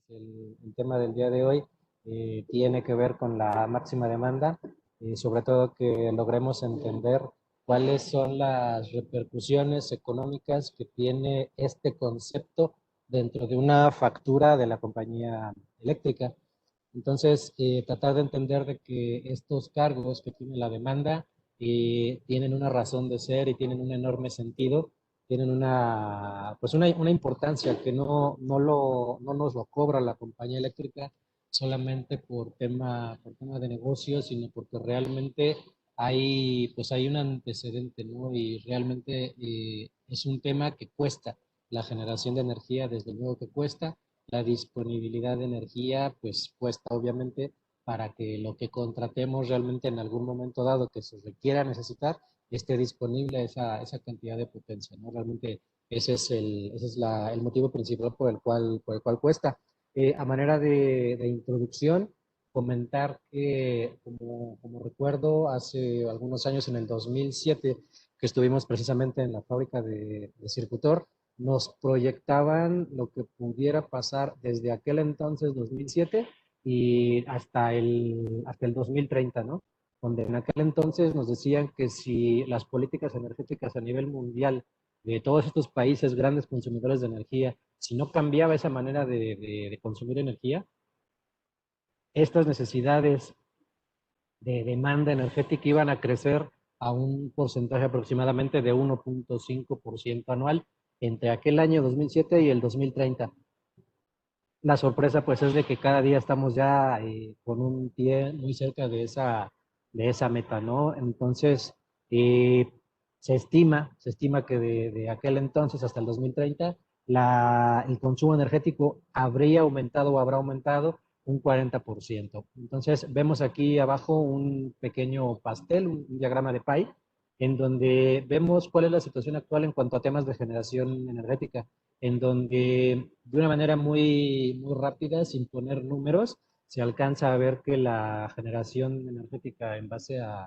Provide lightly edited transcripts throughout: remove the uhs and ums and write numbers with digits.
el tema del día de hoy tiene que ver con la máxima demanda, sobre todo que logremos entender cuáles son las repercusiones económicas que tiene este concepto dentro de una factura de la compañía eléctrica. Entonces, tratar de entender de que estos cargos que tiene la demanda tienen una razón de ser y tienen un enorme sentido, tienen una importancia que no nos lo cobra la compañía eléctrica solamente por tema de negocio, sino porque realmente hay un antecedente, ¿no? Y realmente es un tema que cuesta. La generación de energía, desde luego que cuesta, la disponibilidad de energía, pues cuesta obviamente para que lo que contratemos realmente en algún momento dado que se requiera necesitar, esté disponible esa cantidad de potencia, ¿no? Realmente ese es el motivo principal por el cual cuesta. A manera de introducción, comentar que, como recuerdo, hace algunos años, en el 2007, que estuvimos precisamente en la fábrica de Circutor, nos proyectaban lo que pudiera pasar desde aquel entonces, 2007, y hasta el 2030, ¿no? Donde en aquel entonces nos decían que si las políticas energéticas a nivel mundial de todos estos países grandes consumidores de energía, si no cambiaba esa manera de consumir energía, estas necesidades de demanda energética iban a crecer a un porcentaje aproximadamente de 1.5% anual entre aquel año 2007 y el 2030. La sorpresa pues es de que cada día estamos ya con un pie muy cerca de esa meta, ¿no? Entonces, eh, se estima que de aquel entonces hasta el 2030 el consumo energético habría aumentado o habrá aumentado un 40%. Entonces, vemos aquí abajo un pequeño pastel, un diagrama de pie, en donde vemos cuál es la situación actual en cuanto a temas de generación energética, en donde de una manera muy rápida, sin poner números, se alcanza a ver que la generación energética en base a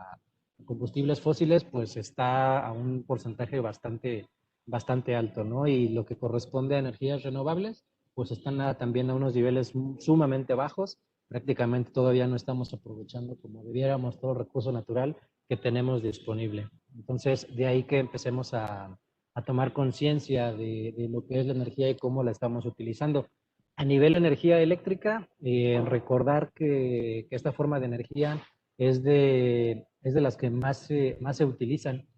combustibles fósiles pues está a un porcentaje bastante alto, ¿no? Y lo que corresponde a energías renovables pues están también a unos niveles sumamente bajos. Prácticamente todavía no estamos aprovechando como debiéramos todo el recurso natural que tenemos disponible. Entonces, de ahí que empecemos a tomar conciencia de lo que es la energía y cómo la estamos utilizando. A nivel de energía eléctrica, recordar que esta forma de energía es de las que más se utilizan.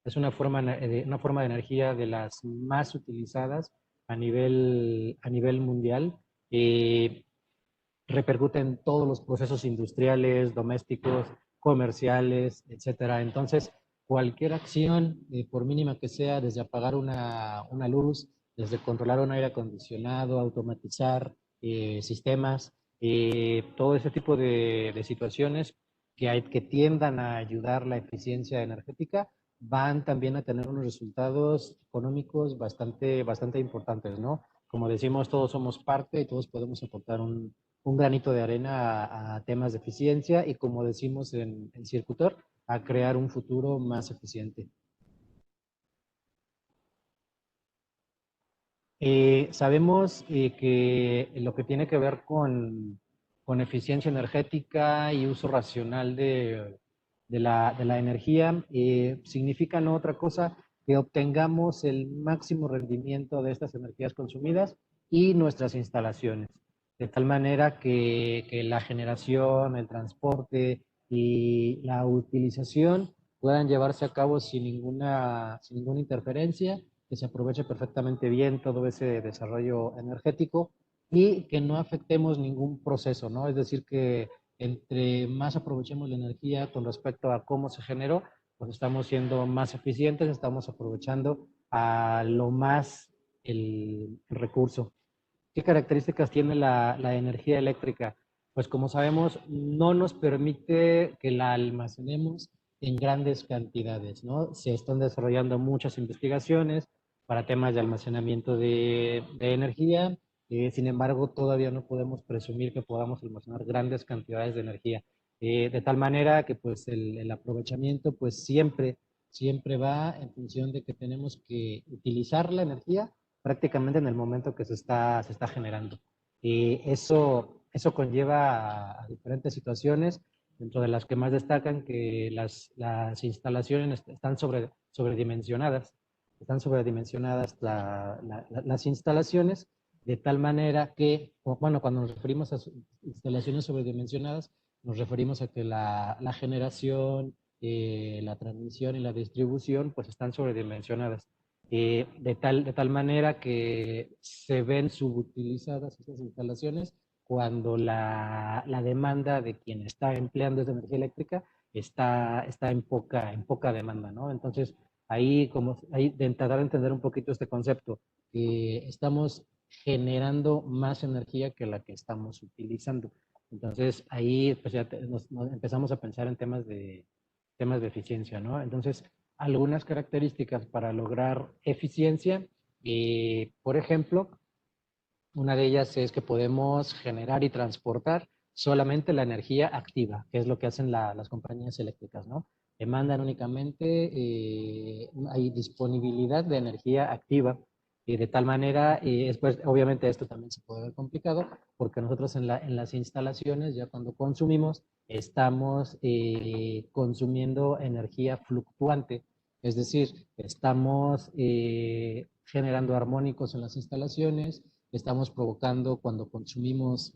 Es una forma de energía de las más utilizadas a nivel mundial. Repercute en todos los procesos industriales, domésticos, comerciales, etcétera. Entonces, cualquier acción, por mínima que sea, desde apagar una luz, desde controlar un aire acondicionado, automatizar sistemas, todo ese tipo de situaciones que tiendan a ayudar la eficiencia energética, van también a tener unos resultados económicos bastante importantes, ¿no? Como decimos, todos somos parte y todos podemos aportar un granito de arena a temas de eficiencia y, como decimos en Circutor, a crear un futuro más eficiente. Sabemos que lo que tiene que ver con eficiencia energética y uso racional de la energía significa no otra cosa que obtengamos el máximo rendimiento de estas energías consumidas y nuestras instalaciones, de tal manera que la generación, el transporte y la utilización puedan llevarse a cabo sin ninguna interferencia, que se aproveche perfectamente bien todo ese desarrollo energético y que no afectemos ningún proceso, ¿no? Es decir, que entre más aprovechemos la energía con respecto a cómo se generó, pues estamos siendo más eficientes, estamos aprovechando a lo más el recurso. ¿Qué características tiene la energía eléctrica? Pues como sabemos, no nos permite que la almacenemos en grandes cantidades, ¿no? Se están desarrollando muchas investigaciones para temas de almacenamiento de energía, sin embargo, todavía no podemos presumir que podamos almacenar grandes cantidades de energía, de tal manera que pues el aprovechamiento pues siempre va en función de que tenemos que utilizar la energía prácticamente en el momento que se está generando. Eso conlleva a diferentes situaciones, dentro de las que más destacan que las instalaciones sobredimensionadas. Están sobredimensionadas las instalaciones, de tal manera que, bueno, cuando nos referimos a instalaciones sobredimensionadas, nos referimos a que la generación, la transmisión y la distribución pues están sobredimensionadas. De tal manera que se ven subutilizadas estas instalaciones cuando la demanda de quien está empleando esa energía eléctrica está en poca demanda, ¿no? Entonces, ahí de tratar de entender un poquito este concepto, estamos generando más energía que la que estamos utilizando. Entonces, ahí pues ya nos empezamos a pensar en temas de eficiencia, ¿no? Entonces, algunas características para lograr eficiencia, por ejemplo, una de ellas es que podemos generar y transportar solamente la energía activa, que es lo que hacen las compañías eléctricas, ¿no? Demandan únicamente, hay disponibilidad de energía activa, y de tal manera, y después, obviamente, esto también se puede ver complicado, porque nosotros en las instalaciones, ya cuando consumimos, estamos consumiendo energía fluctuante, es decir, estamos generando armónicos en las instalaciones, estamos provocando cuando consumimos,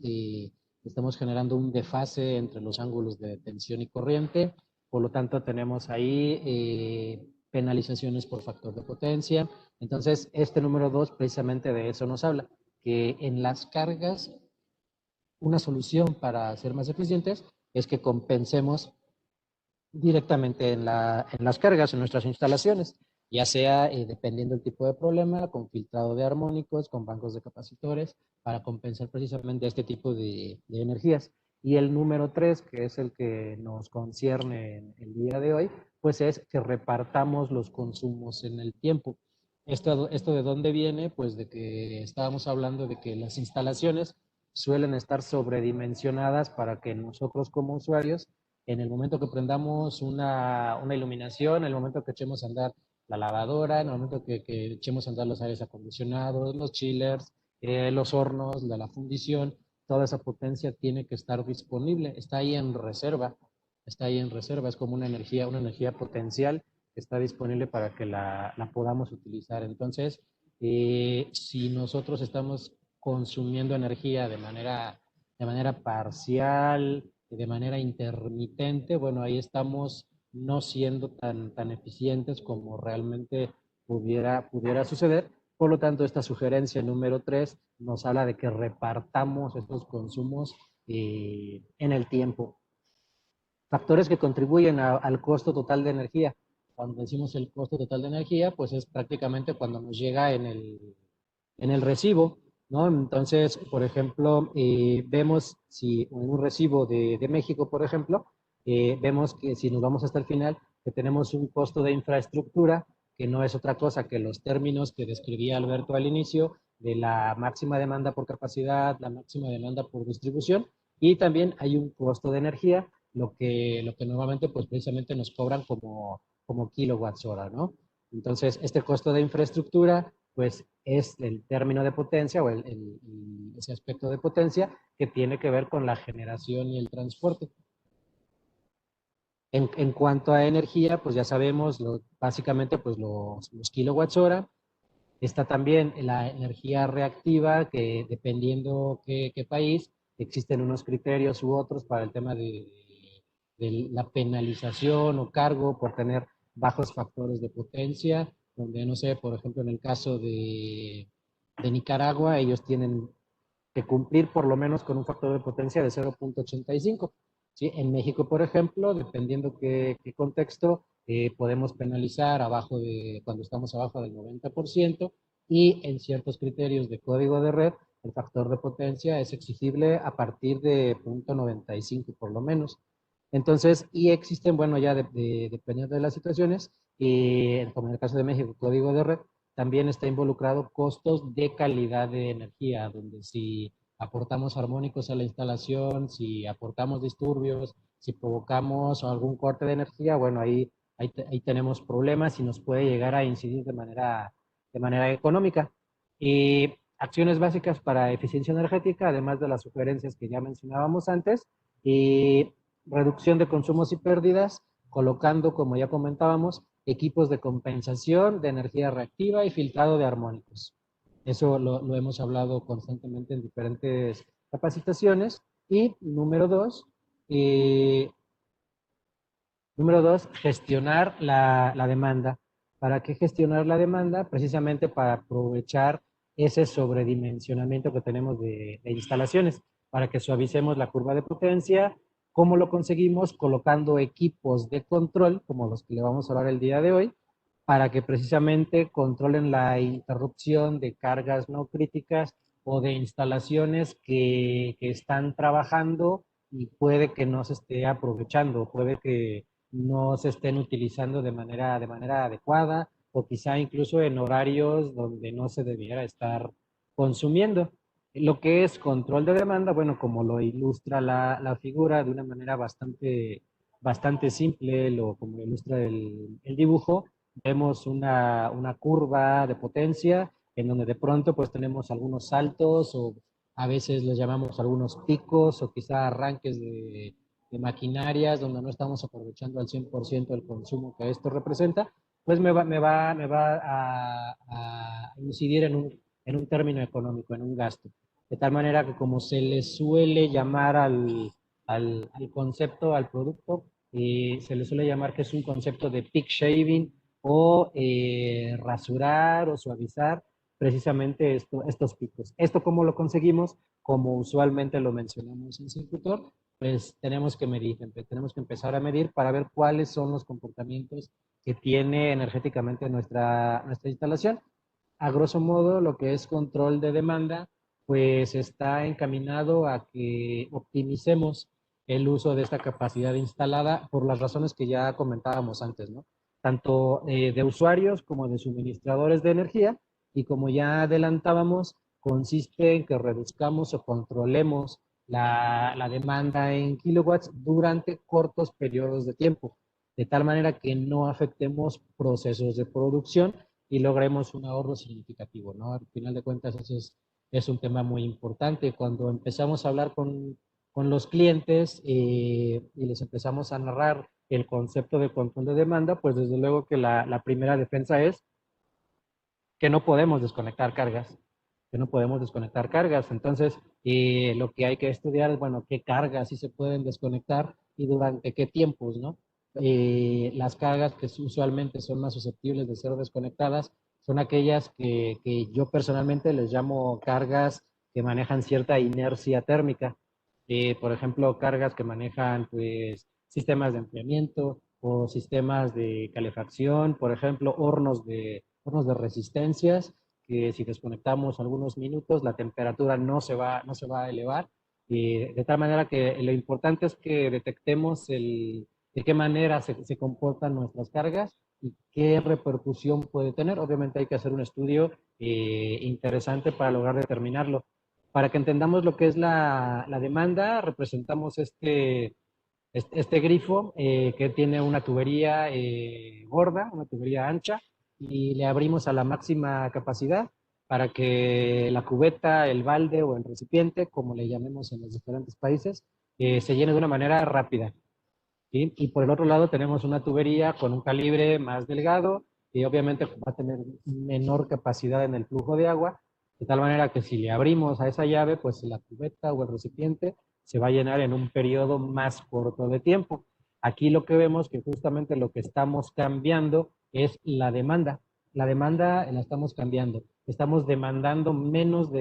estamos generando un desfase entre los ángulos de tensión y corriente, por lo tanto tenemos ahí penalizaciones por factor de potencia. Entonces, este número 2 precisamente de eso nos habla, que en las cargas, una solución para ser más eficientes es que compensemos directamente en las cargas, en nuestras instalaciones, ya sea dependiendo del tipo de problema, con filtrado de armónicos, con bancos de capacitores, para compensar precisamente este tipo de energías. Y el número 3, que es el que nos concierne en el día de hoy, pues es que repartamos los consumos en el tiempo. ¿Esto de dónde viene? Pues de que estábamos hablando de que las instalaciones suelen estar sobredimensionadas para que nosotros como usuarios, en el momento que prendamos una iluminación, en el momento que echemos a andar la lavadora, en el momento que echemos a andar los aires acondicionados, los chillers, los hornos, la fundición, toda esa potencia tiene que estar disponible, está ahí en reserva, es como una energía potencial que está disponible para que la podamos utilizar. Entonces, si nosotros estamos consumiendo energía de manera parcial, de manera intermitente, bueno, ahí estamos no siendo tan eficientes como realmente pudiera suceder. Por lo tanto, esta sugerencia número 3 nos habla de que repartamos estos consumos en el tiempo. Factores que contribuyen al costo total de energía. Cuando decimos el costo total de energía, pues es prácticamente cuando nos llega en el recibo, ¿no? Entonces, por ejemplo, vemos si en un recibo de México, por ejemplo, vemos que si nos vamos hasta el final, que tenemos un costo de infraestructura que no es otra cosa que los términos que describía Alberto al inicio, de la máxima demanda por capacidad, la máxima demanda por distribución, y también hay un costo de energía, lo que normalmente pues precisamente nos cobran como kilowatts hora, ¿no? Entonces, este costo de infraestructura pues es el término de potencia o ese aspecto de potencia que tiene que ver con la generación y el transporte. En cuanto a energía, pues ya sabemos básicamente pues los kilowatts hora. Está también la energía reactiva, que dependiendo qué país, existen unos criterios u otros para el tema de la penalización o cargo por tener bajos factores de potencia, donde no sé, por ejemplo, en el caso de Nicaragua, ellos tienen que cumplir por lo menos con un factor de potencia de 0.85. ¿Sí? En México, por ejemplo, dependiendo qué contexto, podemos penalizar cuando estamos abajo del 90%, y en ciertos criterios de código de red, el factor de potencia es exigible a partir de 0.95 por lo menos. Entonces, y existen, bueno, ya dependiendo de las situaciones, como en el caso de México, código de red, también está involucrado costos de calidad de energía, donde si aportamos armónicos a la instalación, si aportamos disturbios, si provocamos algún corte de energía, bueno, ahí tenemos problemas y nos puede llegar a incidir de manera económica. acciones básicas para eficiencia energética, además de las sugerencias que ya mencionábamos antes, y reducción de consumos y pérdidas, colocando, como ya comentábamos, equipos de compensación de energía reactiva y filtrado de armónicos. Eso lo hemos hablado constantemente en diferentes capacitaciones. Y número dos, gestionar la demanda. ¿Para qué gestionar la demanda? Precisamente para aprovechar ese sobredimensionamiento que tenemos de instalaciones, para que suavicemos la curva de potencia. ¿Cómo lo conseguimos? Colocando equipos de control, como los que le vamos a hablar el día de hoy, para que precisamente controlen la interrupción de cargas no críticas o de instalaciones que están trabajando y puede que no se esté aprovechando, puede que no se estén utilizando de manera adecuada o quizá incluso en horarios donde no se debiera estar consumiendo. Lo que es control de demanda, bueno, como lo ilustra la figura de una manera bastante simple, como lo ilustra el dibujo, vemos una curva de potencia en donde de pronto pues tenemos algunos saltos o a veces los llamamos algunos picos o quizá arranques de maquinarias donde no estamos aprovechando al 100% el consumo que esto representa, pues me va a incidir en un término económico, en un gasto. De tal manera que como se le suele llamar al concepto, al producto, se le suele llamar que es un concepto de peak shaving o rasurar o suavizar precisamente estos picos. ¿Esto cómo lo conseguimos? Como usualmente lo mencionamos en Circutor, pues tenemos que medir, tenemos que empezar a medir para ver cuáles son los comportamientos que tiene energéticamente nuestra instalación. A grosso modo, lo que es control de demanda, pues está encaminado a que optimicemos el uso de esta capacidad instalada por las razones que ya comentábamos antes, ¿no? Tanto de usuarios como de suministradores de energía, y como ya adelantábamos, consiste en que reduzcamos o controlemos la demanda en kilowatts durante cortos periodos de tiempo, de tal manera que no afectemos procesos de producción y logremos un ahorro significativo, ¿no? Al final de cuentas, ese es un tema muy importante. Cuando empezamos a hablar con los clientes y les empezamos a narrar el concepto de control de demanda, pues desde luego que la primera defensa es que no podemos desconectar cargas, que no podemos desconectar cargas. Entonces, lo que hay que estudiar es, bueno, qué cargas sí se pueden desconectar y durante qué tiempos, ¿no? Las cargas que usualmente son más susceptibles de ser desconectadas son aquellas que yo personalmente les llamo cargas que manejan cierta inercia térmica. Por ejemplo, cargas que manejan pues, sistemas de enfriamiento o sistemas de calefacción, por ejemplo, hornos de resistencias, que si desconectamos algunos minutos, la temperatura no se va a elevar. De tal manera que lo importante es que detectemos de qué manera se comportan nuestras cargas y qué repercusión puede tener. Obviamente hay que hacer un estudio interesante para lograr determinarlo. Para que entendamos lo que es la demanda, representamos este grifo que tiene una tubería gorda, una tubería ancha, y le abrimos a la máxima capacidad para que la cubeta, el balde o el recipiente, como le llamemos en los diferentes países, se llene de una manera rápida. ¿Sí? Y por el otro lado tenemos una tubería con un calibre más delgado y obviamente va a tener menor capacidad en el flujo de agua, de tal manera que si le abrimos a esa llave, pues la cubeta o el recipiente se va a llenar en un periodo más corto de tiempo. Aquí lo que vemos que justamente lo que estamos cambiando es la demanda. La demanda la estamos cambiando. Estamos demandando menos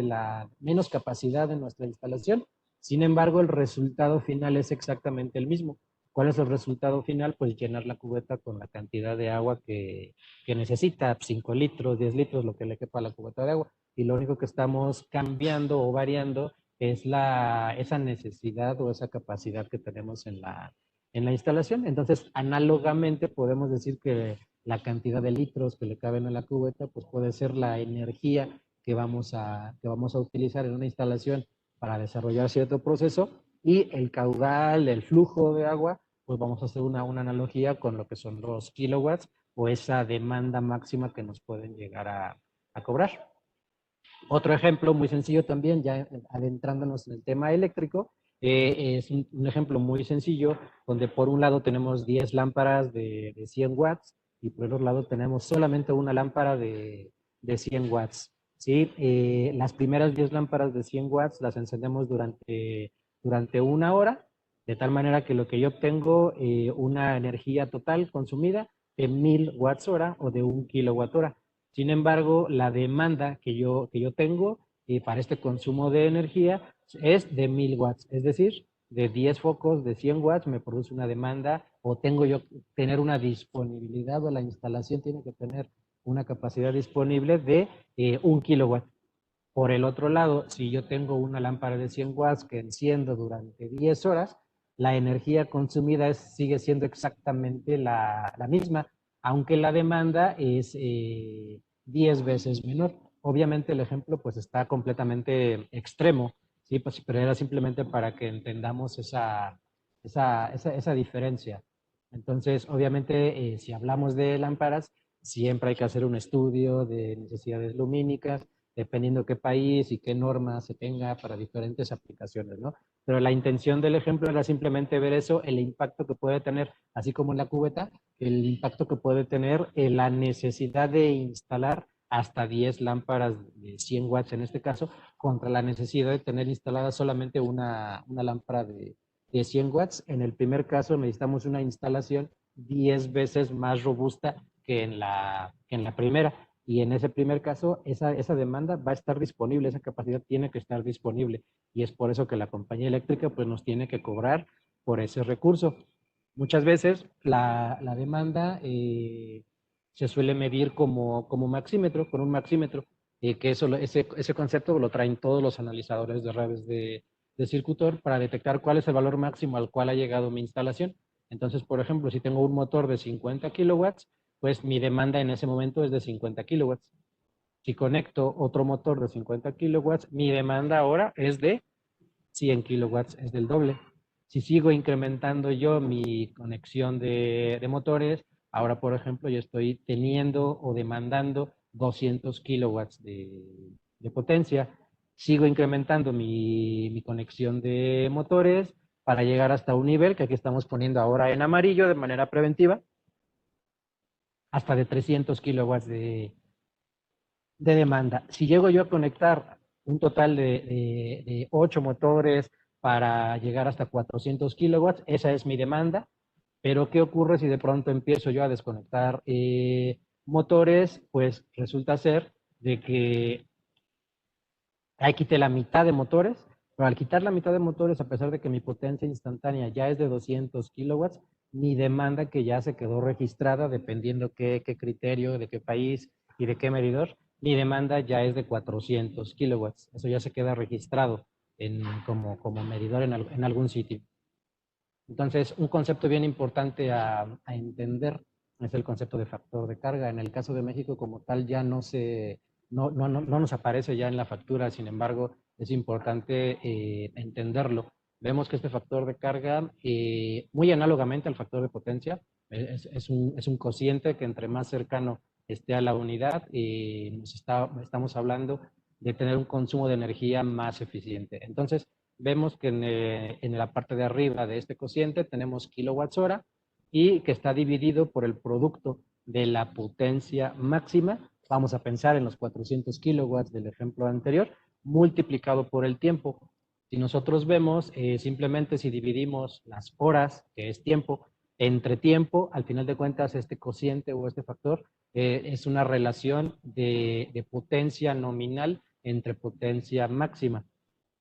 capacidad de nuestra instalación. Sin embargo, el resultado final es exactamente el mismo. ¿Cuál es el resultado final? Pues llenar la cubeta con la cantidad de agua que necesita, 5 litros, 10 litros, lo que le quepa a la cubeta de agua. Y lo único que estamos cambiando o variando es esa necesidad o esa capacidad que tenemos en la instalación. Entonces, análogamente podemos decir que la cantidad de litros que le caben a la cubeta, pues puede ser la energía que vamos a utilizar en una instalación para desarrollar cierto proceso, y el caudal, el flujo de agua, pues vamos a hacer una analogía con lo que son los kilowatts o esa demanda máxima que nos pueden llegar a cobrar. Otro ejemplo muy sencillo también, ya adentrándonos en el tema eléctrico, es un ejemplo muy sencillo, donde por un lado tenemos 10 lámparas de 100 watts y por el otro lado tenemos solamente una lámpara de 100 watts. ¿Sí? Las primeras 10 lámparas de 100 watts las encendemos durante una hora, de tal manera que lo que yo obtengo, una energía total consumida de 1000 watts hora o de 1 kilowatt hora. Sin embargo, la demanda que yo tengo para este consumo de energía es de 1000 watts, es decir, de 10 focos de 100 watts me produce una demanda o tengo yo que tener una disponibilidad o la instalación tiene que tener una capacidad disponible de 1 kilowatt. Por el otro lado, si yo tengo una lámpara de 100 watts que enciendo durante 10 horas, la energía consumida sigue siendo exactamente la misma, aunque la demanda es 10 veces menor. Obviamente el ejemplo pues está completamente extremo, ¿sí? Pues, pero era simplemente para que entendamos esa diferencia. Entonces, obviamente, si hablamos de lámparas, siempre hay que hacer un estudio de necesidades lumínicas, dependiendo qué país y qué normas se tenga para diferentes aplicaciones, ¿no? Pero la intención del ejemplo era simplemente ver eso, el impacto que puede tener, así como en la cubeta, el impacto que puede tener en la necesidad de instalar hasta 10 lámparas de 100 watts en este caso, contra la necesidad de tener instalada solamente una lámpara de 100 watts. En el primer caso necesitamos una instalación 10 veces más robusta que en la primera. Y en ese primer caso, esa demanda va a estar disponible, esa capacidad tiene que estar disponible. Y es por eso que la compañía eléctrica pues, nos tiene que cobrar por ese recurso. Muchas veces la demanda se suele medir como maxímetro, con un maxímetro, que ese concepto lo traen todos los analizadores de redes de circuitor para detectar cuál es el valor máximo al cual ha llegado mi instalación. Entonces, por ejemplo, si tengo un motor de 50 kilowatts, pues mi demanda en ese momento es de 50 kilowatts. Si conecto otro motor de 50 kilowatts, mi demanda ahora es de 100 kilowatts, es del doble. Si sigo incrementando yo mi conexión de motores, ahora, por ejemplo, yo estoy teniendo o demandando 200 kilowatts de potencia. Sigo incrementando mi conexión de motores para llegar hasta un nivel que aquí estamos poniendo ahora en amarillo de manera preventiva, hasta de 300 kilowatts de demanda. Si llego yo a conectar un total de 8 motores para llegar hasta 400 kilowatts, esa es mi demanda. Pero ¿qué ocurre si de pronto empiezo yo a desconectar motores? Pues resulta ser de que ahí quité la mitad de motores, pero al quitar la mitad de motores, a pesar de que mi potencia instantánea ya es de 200 kilowatts, mi demanda que ya se quedó registrada, dependiendo qué criterio, de qué país y de qué medidor, mi demanda ya es de 400 kilowatts. Eso ya se queda registrado como medidor en algún sitio. Entonces, un concepto bien importante a entender es el concepto de factor de carga. En el caso de México, como tal, ya no nos aparece ya en la factura, sin embargo, es importante entenderlo. Vemos que este factor de carga, muy análogamente al factor de potencia, es un cociente que entre más cercano esté a la unidad, estamos hablando de tener un consumo de energía más eficiente. Entonces, vemos que en la parte de arriba de este cociente tenemos kilowatts hora y que está dividido por el producto de la potencia máxima. Vamos a pensar en los 400 kilowatts del ejemplo anterior, multiplicado por el tiempo. Si nosotros vemos, simplemente si dividimos las horas, que es tiempo, entre tiempo, al final de cuentas, este cociente o este factor es una relación de potencia nominal entre potencia máxima,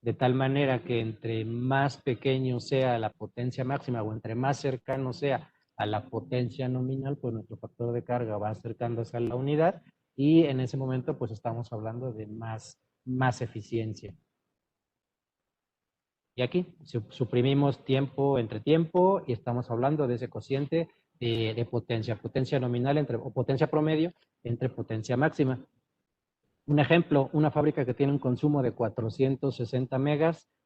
de tal manera que entre más pequeño sea la potencia máxima o entre más cercano sea a la potencia nominal, pues nuestro factor de carga va acercándose a la unidad y en ese momento pues estamos hablando de más eficiencia. Y aquí suprimimos tiempo entre tiempo y estamos hablando de ese cociente de potencia nominal o potencia promedio entre potencia máxima. Un ejemplo, una fábrica que tiene un consumo de 460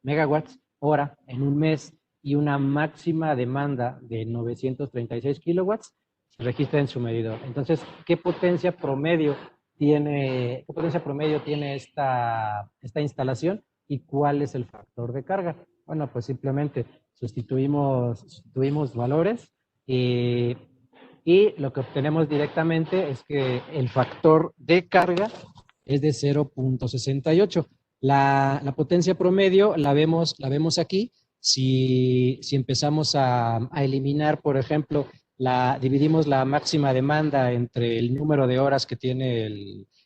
megawatts hora en un mes y una máxima demanda de 936 kilowatts, se registra en su medidor. Entonces, ¿qué potencia promedio qué potencia promedio tiene esta instalación y cuál es el factor de carga. Bueno, pues simplemente sustituimos valores y lo que obtenemos directamente es que el factor de carga es de 0.68. La potencia promedio la vemos aquí. Si empezamos a eliminar, por ejemplo, dividimos la máxima demanda entre el número de horas que tiene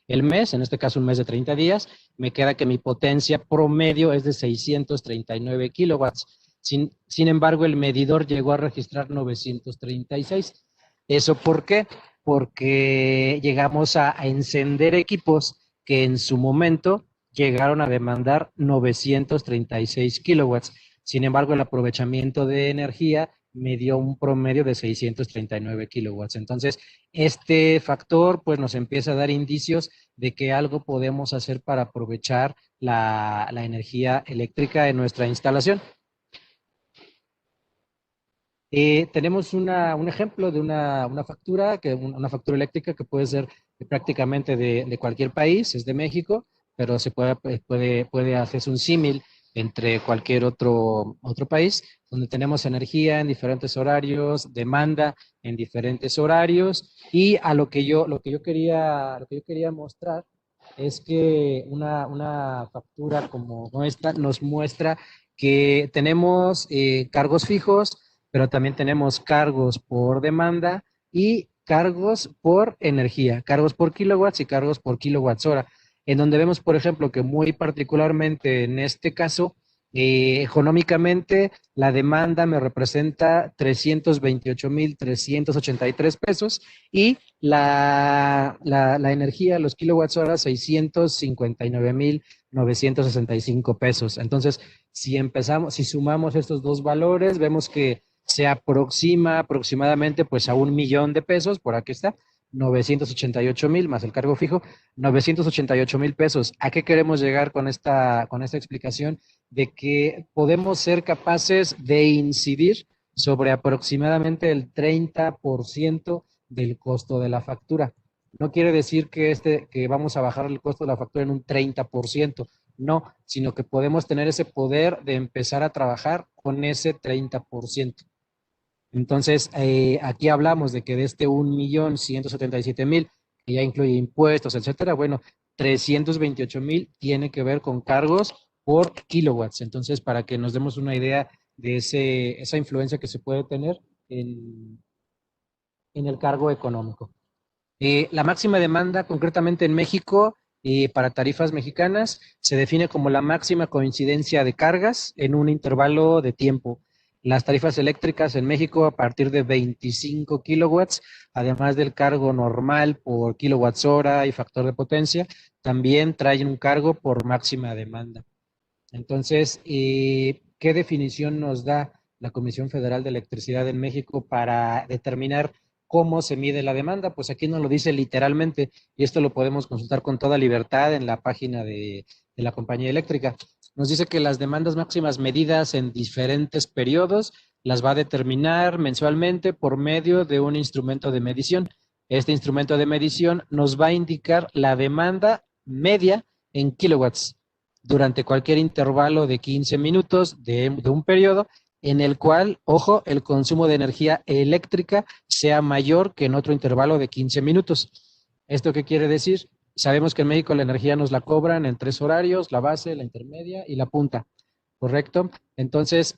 el mes, en este caso un mes de 30 días, me queda que mi potencia promedio es de 639 kilowatts. Sin embargo, el medidor llegó a registrar 936. ¿Eso por qué? Porque llegamos a encender equipos que en su momento llegaron a demandar 936 kilowatts. Sin embargo, el aprovechamiento de energía me dio un promedio de 639 kilowatts. Entonces, este factor pues nos empieza a dar indicios de que algo podemos hacer para aprovechar la energía eléctrica en nuestra instalación. Tenemos un ejemplo de una factura, una factura eléctrica que puede ser prácticamente de cualquier país, es de México, pero se puede hacerse un símil entre cualquier otro país, donde tenemos energía en diferentes horarios, demanda en diferentes horarios, y a lo que yo quería mostrar es que una factura como esta nos muestra que tenemos cargos fijos, pero también tenemos cargos por demanda y cargos por energía, cargos por kilowatts y cargos por kilowatts hora, en donde vemos, por ejemplo, que muy particularmente en este caso, económicamente, la demanda me representa 328,383 pesos y la energía, los kilowatts hora, 659,965 pesos. Entonces, si sumamos estos dos valores, vemos que se aproxima aproximadamente pues a 1,000,000 de pesos, por aquí está, 988,000 más el cargo fijo, 988,000 pesos. ¿A qué queremos llegar con esta explicación? De que podemos ser capaces de incidir sobre aproximadamente el 30% del costo de la factura. No quiere decir que vamos a bajar el costo de la factura en un 30%, no, sino que podemos tener ese poder de empezar a trabajar con ese 30%. Entonces, aquí hablamos de que de este 1,177,000, que ya incluye impuestos, etcétera, bueno, 328,000 tiene que ver con cargos por kilowatts. Entonces, para que nos demos una idea de esa influencia que se puede tener en el cargo económico. La máxima demanda, concretamente en México, para tarifas mexicanas, se define como la máxima coincidencia de cargas en un intervalo de tiempo. Las tarifas eléctricas en México a partir de 25 kilowatts, además del cargo normal por kilowatts hora y factor de potencia, también traen un cargo por máxima demanda. Entonces, ¿qué definición nos da la Comisión Federal de Electricidad en México para determinar cómo se mide la demanda? Pues aquí nos lo dice literalmente, y esto lo podemos consultar con toda libertad en la página de la compañía eléctrica. Nos dice que las demandas máximas medidas en diferentes periodos las va a determinar mensualmente por medio de un instrumento de medición. Este instrumento de medición nos va a indicar la demanda media en kilowatts durante cualquier intervalo de 15 minutos de un periodo en el cual, ojo, el consumo de energía eléctrica sea mayor que en otro intervalo de 15 minutos. ¿Esto qué quiere decir? Sabemos que en México la energía nos la cobran en 3 horarios, la base, la intermedia y la punta, ¿correcto? Entonces,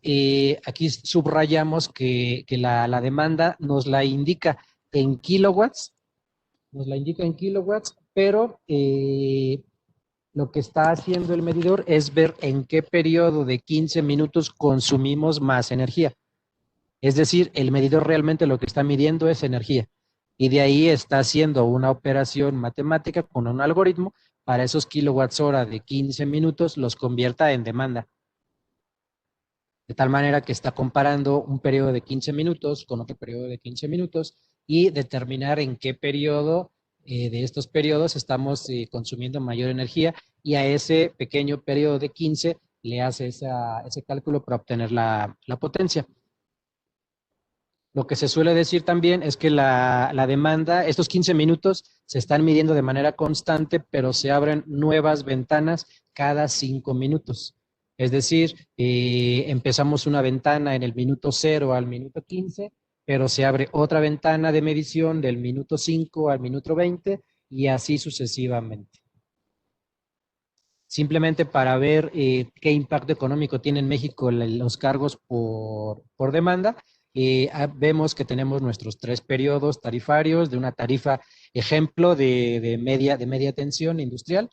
aquí subrayamos que la demanda nos la indica en kilowatts, pero lo que está haciendo el medidor es ver en qué periodo de 15 minutos consumimos más energía. Es decir, el medidor realmente lo que está midiendo es energía. Y de ahí está haciendo una operación matemática con un algoritmo para esos kilowatts hora de 15 minutos los convierta en demanda. De tal manera que está comparando un periodo de 15 minutos con otro periodo de 15 minutos y determinar en qué periodo de estos periodos estamos consumiendo mayor energía, y a ese pequeño periodo de 15 le hace ese cálculo para obtener la potencia. Lo que se suele decir también es que la demanda, estos 15 minutos se están midiendo de manera constante, pero se abren nuevas ventanas cada 5 minutos. Es decir, empezamos una ventana en el minuto 0 al minuto 15, pero se abre otra ventana de medición del minuto 5 al minuto 20 y así sucesivamente. Simplemente para ver qué impacto económico tiene en México los cargos por demanda, vemos que tenemos nuestros 3 periodos tarifarios de una tarifa ejemplo de media tensión industrial,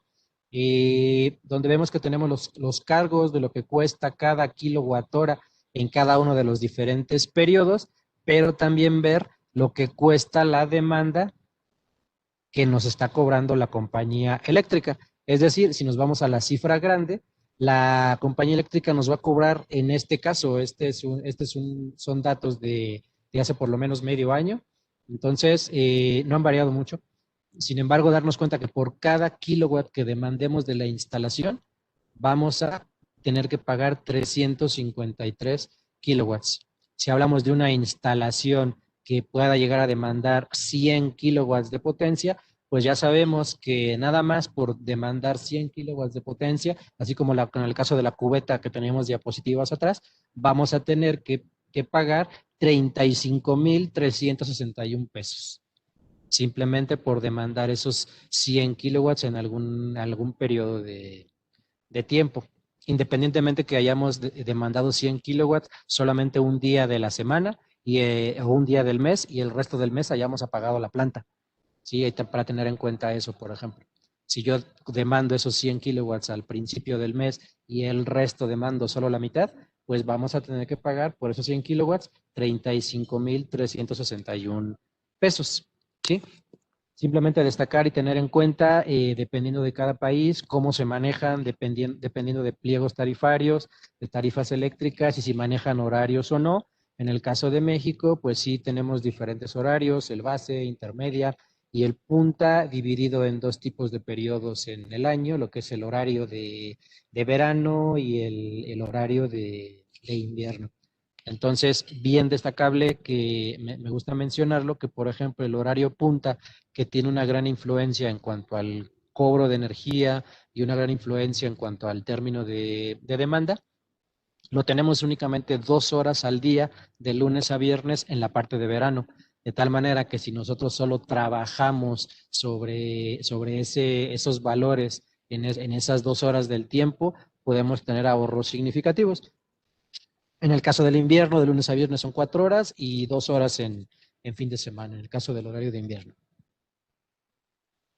donde vemos que tenemos los cargos de lo que cuesta cada kilowatt hora en cada uno de los diferentes periodos, pero también ver lo que cuesta la demanda que nos está cobrando la compañía eléctrica. Es decir, si nos vamos a la cifra grande, la compañía eléctrica nos va a cobrar, en este caso, son datos de hace por lo menos medio año, entonces no han variado mucho. Sin embargo, darnos cuenta que por cada kilowatt que demandemos de la instalación, vamos a tener que pagar 353 kilowatts. Si hablamos de una instalación que pueda llegar a demandar 100 kilowatts de potencia, pues ya sabemos que nada más por demandar 100 kilowatts de potencia, así como en el caso de la cubeta que teníamos diapositivas atrás, vamos a tener que pagar 35,361 pesos, simplemente por demandar esos 100 kilowatts en algún periodo de tiempo. Independientemente que hayamos demandado 100 kilowatts solamente un día de la semana o un día del mes y el resto del mes hayamos apagado la planta. Sí, para tener en cuenta eso, por ejemplo. Si yo demando esos 100 kilowatts al principio del mes y el resto demando solo la mitad, pues vamos a tener que pagar por esos 100 kilowatts 35,361 pesos. ¿Sí? Simplemente destacar y tener en cuenta, dependiendo de cada país, cómo se manejan, dependiendo de pliegos tarifarios, de tarifas eléctricas y si manejan horarios o no. En el caso de México, pues sí tenemos diferentes horarios, el base, intermedia y el punta, dividido en 2 tipos de periodos en el año, lo que es el horario de verano y el horario de invierno. Entonces, bien destacable que me gusta mencionarlo, que por ejemplo el horario punta, que tiene una gran influencia en cuanto al cobro de energía y una gran influencia en cuanto al término de demanda, lo tenemos únicamente 2 horas al día, de lunes a viernes, en la parte de verano. De tal manera que si nosotros solo trabajamos sobre esos valores en esas 2 horas del tiempo, podemos tener ahorros significativos. En el caso del invierno, de lunes a viernes son 4 horas y 2 horas en fin de semana, en el caso del horario de invierno.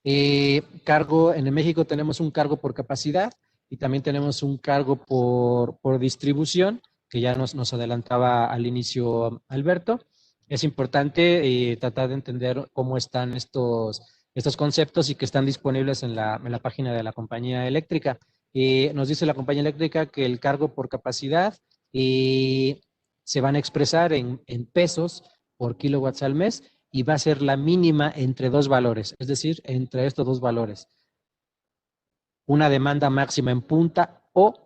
En México tenemos un cargo por capacidad y también tenemos un cargo por distribución, que ya nos adelantaba al inicio Alberto. Es importante tratar de entender cómo están estos conceptos y que están disponibles en la página de la compañía eléctrica. Nos dice la compañía eléctrica que el cargo por capacidad se van a expresar en pesos por kilowatts al mes y va a ser la mínima entre 2 valores, es decir, entre estos 2 valores. Una demanda máxima en punta o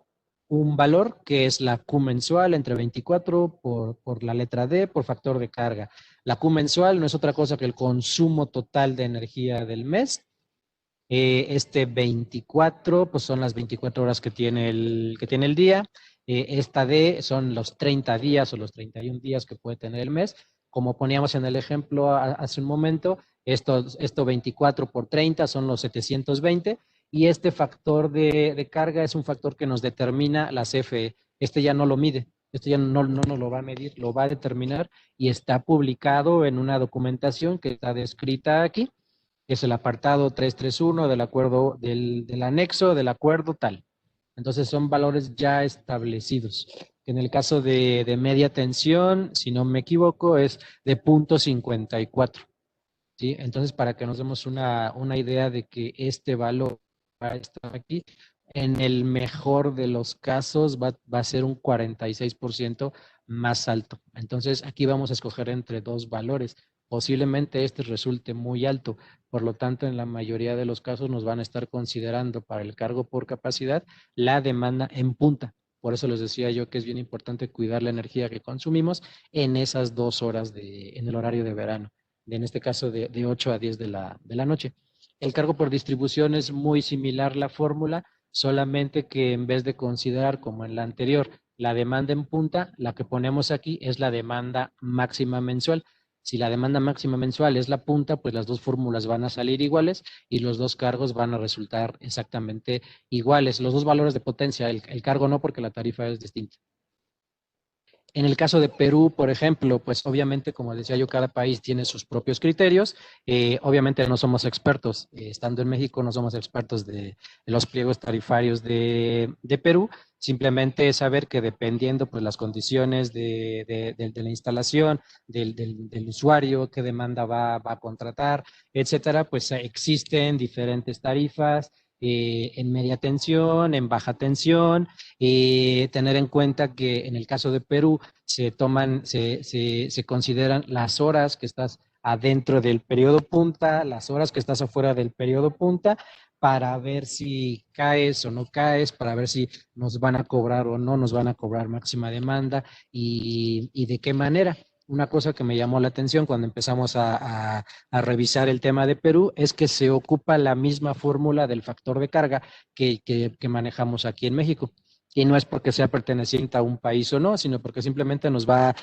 un valor que es la Q mensual entre 24 por la letra D por factor de carga. La Q mensual no es otra cosa que el consumo total de energía del mes. 24 pues son las 24 horas que tiene el día. Esta D son los 30 días o los 31 días que puede tener el mes. Como poníamos en el ejemplo hace un momento, esto 24 por 30 son los 720 y este factor de carga es un factor que nos determina la CFE. Este ya no lo mide, este ya no nos lo va a medir, lo va a determinar y está publicado en una documentación que está descrita aquí, que es el apartado 331 del acuerdo, del anexo del acuerdo tal. Entonces son valores ya establecidos. En el caso de media tensión, si no me equivoco, es de 0.54. ¿Sí? Entonces, para que nos demos una idea de que este valor va a estar aquí, en el mejor de los casos va a ser un 46% más alto. Entonces, aquí vamos a escoger entre 2 valores. Posiblemente este resulte muy alto, por lo tanto, en la mayoría de los casos nos van a estar considerando para el cargo por capacidad la demanda en punta. Por eso les decía yo que es bien importante cuidar la energía que consumimos en esas 2 horas en el horario de verano, en este caso de 8 a 10 de la noche. El cargo por distribución es muy similar la fórmula, solamente que en vez de considerar como en la anterior la demanda en punta, la que ponemos aquí es la demanda máxima mensual. Si la demanda máxima mensual es la punta, pues las dos fórmulas van a salir iguales y los dos cargos van a resultar exactamente iguales. Los dos valores de potencia, el cargo no, porque la tarifa es distinta. En el caso de Perú, por ejemplo, pues obviamente, como decía yo, cada país tiene sus propios criterios. Obviamente no somos expertos, estando en México no somos expertos de los pliegos tarifarios de Perú. Simplemente saber que dependiendo pues las condiciones de la instalación, del usuario, qué demanda va a contratar, etcétera, pues existen diferentes tarifas en media tensión, en baja tensión. Tener en cuenta que en el caso de Perú se consideran las horas que estás adentro del periodo punta, las horas que estás afuera del periodo punta, para ver si caes o no caes, para ver si nos van a cobrar o no nos van a cobrar máxima demanda y de qué manera. Una cosa que me llamó la atención cuando empezamos a revisar el tema de Perú es que se ocupa la misma fórmula del factor de carga que manejamos aquí en México. Y no es porque sea perteneciente a un país o no, sino porque simplemente nos va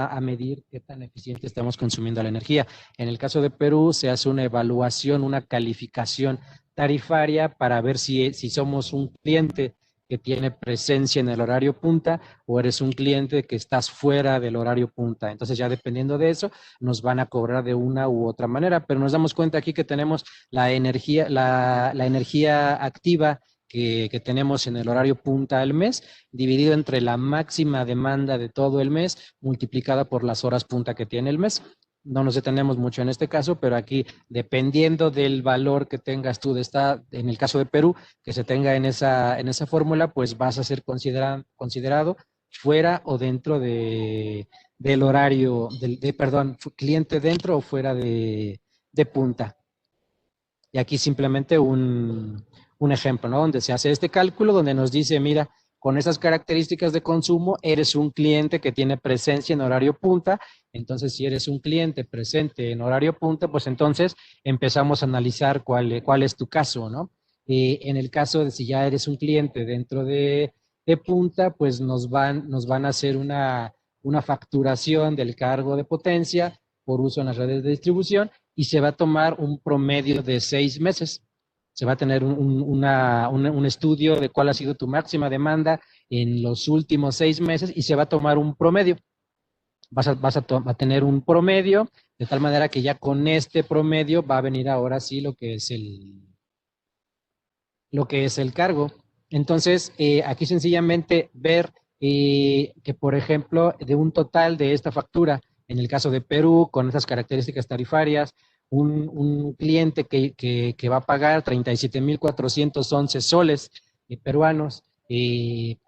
a medir qué tan eficiente estamos consumiendo la energía. En el caso de Perú se hace una evaluación, una calificación tarifaria para ver si somos un cliente que tiene presencia en el horario punta o eres un cliente que estás fuera del horario punta. Entonces ya dependiendo de eso nos van a cobrar de una u otra manera, pero nos damos cuenta aquí que tenemos la energía activa que tenemos en el horario punta al mes, dividido entre la máxima demanda de todo el mes, multiplicada por las horas punta que tiene el mes. No nos detenemos mucho en este caso, pero aquí, dependiendo del valor que tengas tú en el caso de Perú, que se tenga en esa fórmula, pues vas a ser considerado fuera o dentro del horario, perdón, cliente dentro o fuera de punta. Y aquí simplemente un ejemplo, ¿no? Donde se hace este cálculo, donde nos dice, mira, con esas características de consumo, eres un cliente que tiene presencia en horario punta. Entonces, si eres un cliente presente en horario punta, pues entonces empezamos a analizar cuál es tu caso, ¿no? En el caso de si ya eres un cliente dentro de punta, pues nos van a hacer una facturación del cargo de potencia por uso en las redes de distribución y se va a tomar un promedio de 6 meses. Se va a tener un estudio de cuál ha sido tu máxima demanda en los últimos 6 meses y se va a tomar un promedio. Vas a tener un promedio, de tal manera que ya con este promedio va a venir ahora sí lo que es el cargo. Entonces, aquí sencillamente ver que, por ejemplo, de un total de esta factura, en el caso de Perú, con estas características tarifarias, un cliente que va a pagar 37,411 soles peruanos de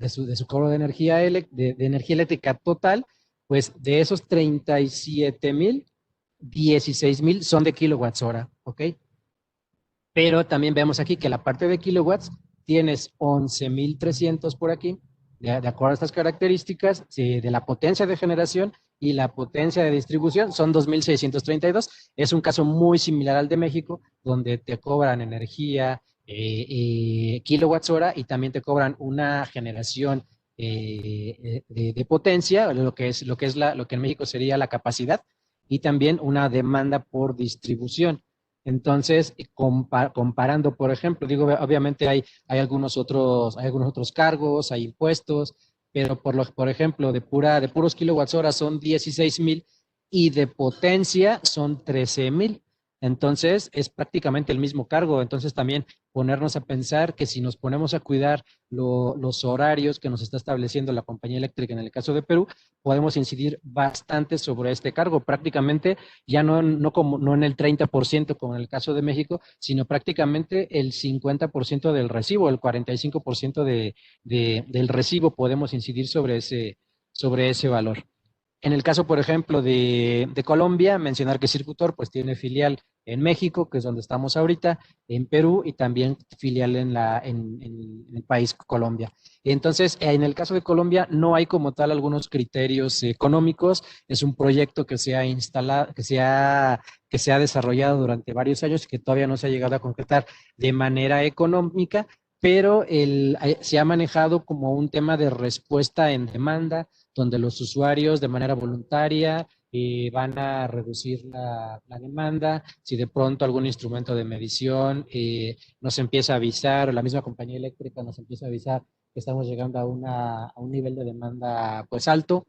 su cobro de energía, de energía eléctrica total, pues de esos 37,000, 16,000 son de kilowatts hora, ¿ok? Pero también vemos aquí que la parte de kilowatts tienes 11,300 por aquí, de acuerdo a estas características, de la potencia de generación y la potencia de distribución son 2,632. Es un caso muy similar al de México, donde te cobran energía, kilowatts hora y también te cobran una generación de potencia, lo que en México sería la capacidad, y también una demanda por distribución. Entonces, comparando, por ejemplo, digo, obviamente hay algunos otros cargos, hay impuestos, pero por ejemplo, de puros kilowatts hora son 16,000 y de potencia son 13,000. Entonces, es prácticamente el mismo cargo. Entonces, también ponernos a pensar que si nos ponemos a cuidar los horarios que nos está estableciendo la compañía eléctrica en el caso de Perú, podemos incidir bastante sobre este cargo. Prácticamente ya no en el 30% como en el caso de México, sino prácticamente el 50% del recibo, el 45% del recibo podemos incidir sobre ese valor. En el caso, por ejemplo, de Colombia, mencionar que Circutor pues tiene filial en México, que es donde estamos ahorita, en Perú y también filial en el país Colombia. Entonces, en el caso de Colombia no hay como tal algunos criterios económicos, es un proyecto que se ha instalado, que se ha desarrollado durante varios años y que todavía no se ha llegado a concretar de manera económica, pero se ha manejado como un tema de respuesta en demanda, donde los usuarios de manera voluntaria van a reducir la demanda. Si de pronto algún instrumento de medición nos empieza a avisar, o la misma compañía eléctrica nos empieza a avisar que estamos llegando a un nivel de demanda pues alto,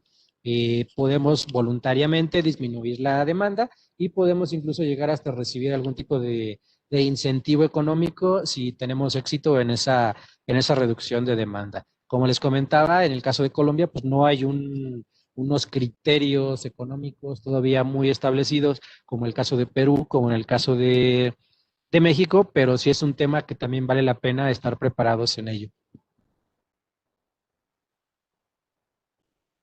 podemos voluntariamente disminuir la demanda y podemos incluso llegar hasta recibir algún tipo de incentivo económico si tenemos éxito en esa reducción de demanda. Como les comentaba, en el caso de Colombia, pues no hay unos criterios económicos todavía muy establecidos, como el caso de Perú, como en el caso de México, pero sí es un tema que también vale la pena estar preparados en ello.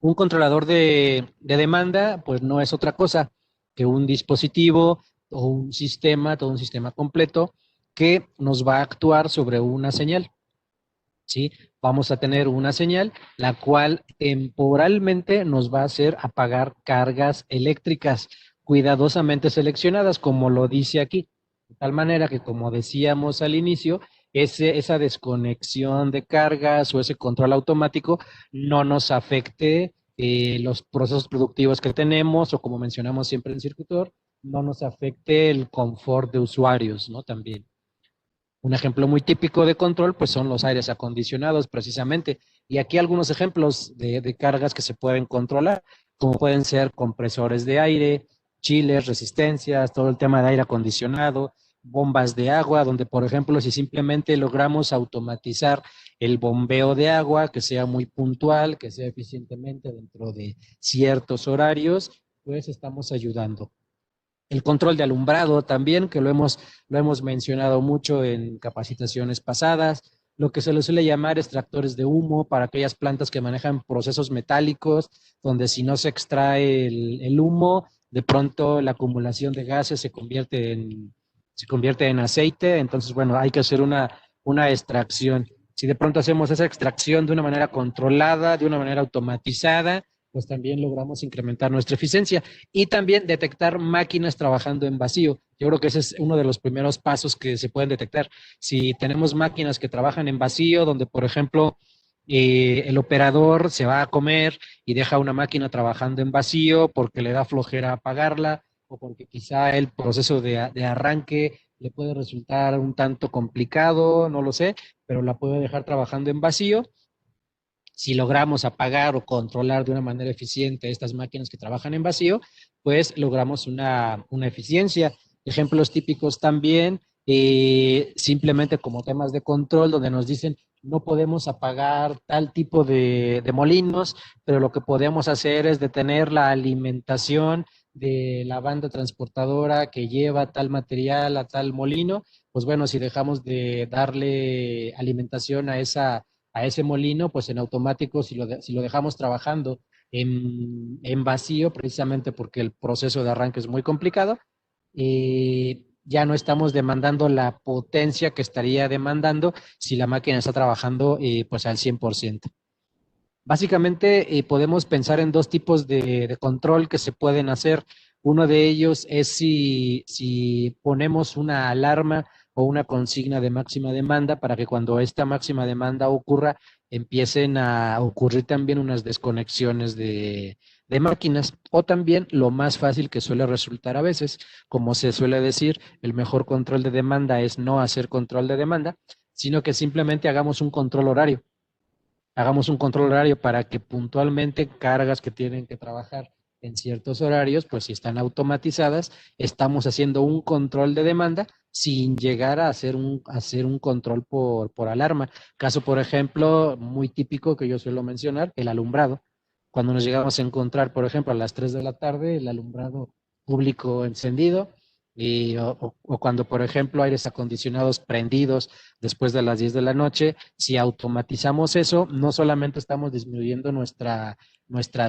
Un controlador de demanda, pues no es otra cosa que un dispositivo o un sistema, todo un sistema completo que nos va a actuar sobre una señal. ¿Sí? Vamos a tener una señal, la cual temporalmente nos va a hacer apagar cargas eléctricas cuidadosamente seleccionadas, como lo dice aquí. De tal manera que, como decíamos al inicio, esa desconexión de cargas o ese control automático no nos afecte los procesos productivos que tenemos o, como mencionamos siempre en Circuitor, no nos afecte el confort de usuarios, ¿no? También. Un ejemplo muy típico de control, pues son los aires acondicionados, precisamente. Y aquí algunos ejemplos de cargas que se pueden controlar, como pueden ser compresores de aire, chiles, resistencias, todo el tema de aire acondicionado, bombas de agua, donde, por ejemplo, si simplemente logramos automatizar el bombeo de agua, que sea muy puntual, que sea eficientemente dentro de ciertos horarios, pues estamos ayudando. El control de alumbrado también, que lo hemos mencionado mucho en capacitaciones pasadas, lo que se le suele llamar extractores de humo para aquellas plantas que manejan procesos metálicos, donde si no se extrae el humo, de pronto la acumulación de gases se convierte en aceite, entonces, bueno, hay que hacer una extracción. Si de pronto hacemos esa extracción de una manera controlada, de una manera automatizada, pues también logramos incrementar nuestra eficiencia y también detectar máquinas trabajando en vacío. Yo creo que ese es uno de los primeros pasos que se pueden detectar. Si tenemos máquinas que trabajan en vacío, donde, por ejemplo, el operador se va a comer y deja una máquina trabajando en vacío porque le da flojera apagarla o porque quizá el proceso de arranque le puede resultar un tanto complicado, no lo sé, pero la puede dejar trabajando en vacío. Si logramos apagar o controlar de una manera eficiente estas máquinas que trabajan en vacío, pues logramos una eficiencia. Ejemplos típicos también, simplemente como temas de control, donde nos dicen no podemos apagar tal tipo de molinos, pero lo que podemos hacer es detener la alimentación de la banda transportadora que lleva tal material a tal molino. Pues bueno, si dejamos de darle alimentación a ese molino, pues en automático, si lo dejamos trabajando en vacío, precisamente porque el proceso de arranque es muy complicado, ya no estamos demandando la potencia que estaría demandando si la máquina está trabajando pues al 100%. Básicamente podemos pensar en dos tipos de control que se pueden hacer. Uno de ellos es si ponemos una alarma o una consigna de máxima demanda para que cuando esta máxima demanda ocurra, empiecen a ocurrir también unas desconexiones de máquinas. O también lo más fácil que suele resultar a veces, como se suele decir, el mejor control de demanda es no hacer control de demanda, sino que simplemente hagamos un control horario. Hagamos un control horario para que puntualmente cargas que tienen que trabajar en ciertos horarios, pues si están automatizadas, estamos haciendo un control de demanda sin llegar a hacer un control por alarma. Caso, por ejemplo, muy típico que yo suelo mencionar, el alumbrado. Cuando nos llegamos a encontrar, por ejemplo, a las 3 de la tarde, el alumbrado público encendido, o cuando, por ejemplo, aires acondicionados prendidos después de las 10 de la noche, si automatizamos eso, no solamente estamos disminuyendo nuestra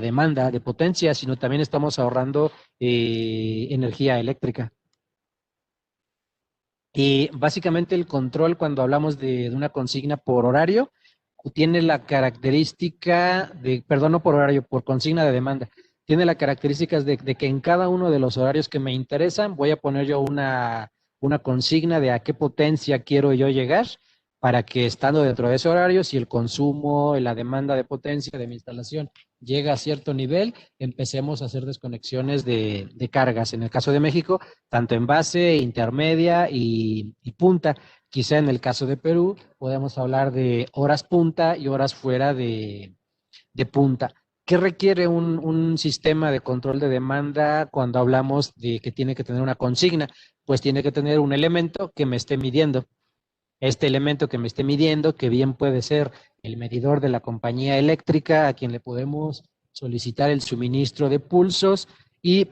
demanda de potencia, sino también estamos ahorrando energía eléctrica. Y básicamente el control, cuando hablamos de una consigna por horario, tiene la característica de, perdón, no por horario, por consigna de demanda, tiene las características de que en cada uno de los horarios que me interesan voy a poner yo una consigna de a qué potencia quiero yo llegar para que estando dentro de ese horario, si el consumo, la demanda de potencia de mi instalación llega a cierto nivel, empecemos a hacer desconexiones de cargas. En el caso de México, tanto en base, intermedia y punta. Quizá en el caso de Perú podemos hablar de horas punta y horas fuera de punta. ¿Qué requiere un sistema de control de demanda cuando hablamos de que tiene que tener una consigna? Pues tiene que tener un elemento que me esté midiendo. Este elemento que me esté midiendo, que bien puede ser el medidor de la compañía eléctrica a quien le podemos solicitar el suministro de pulsos y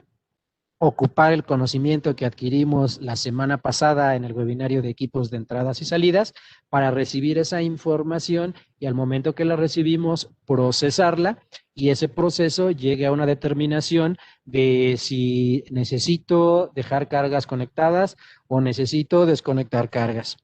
ocupar el conocimiento que adquirimos la semana pasada en el webinario de equipos de entradas y salidas para recibir esa información y al momento que la recibimos, procesarla y ese proceso llegue a una determinación de si necesito dejar cargas conectadas o necesito desconectar cargas.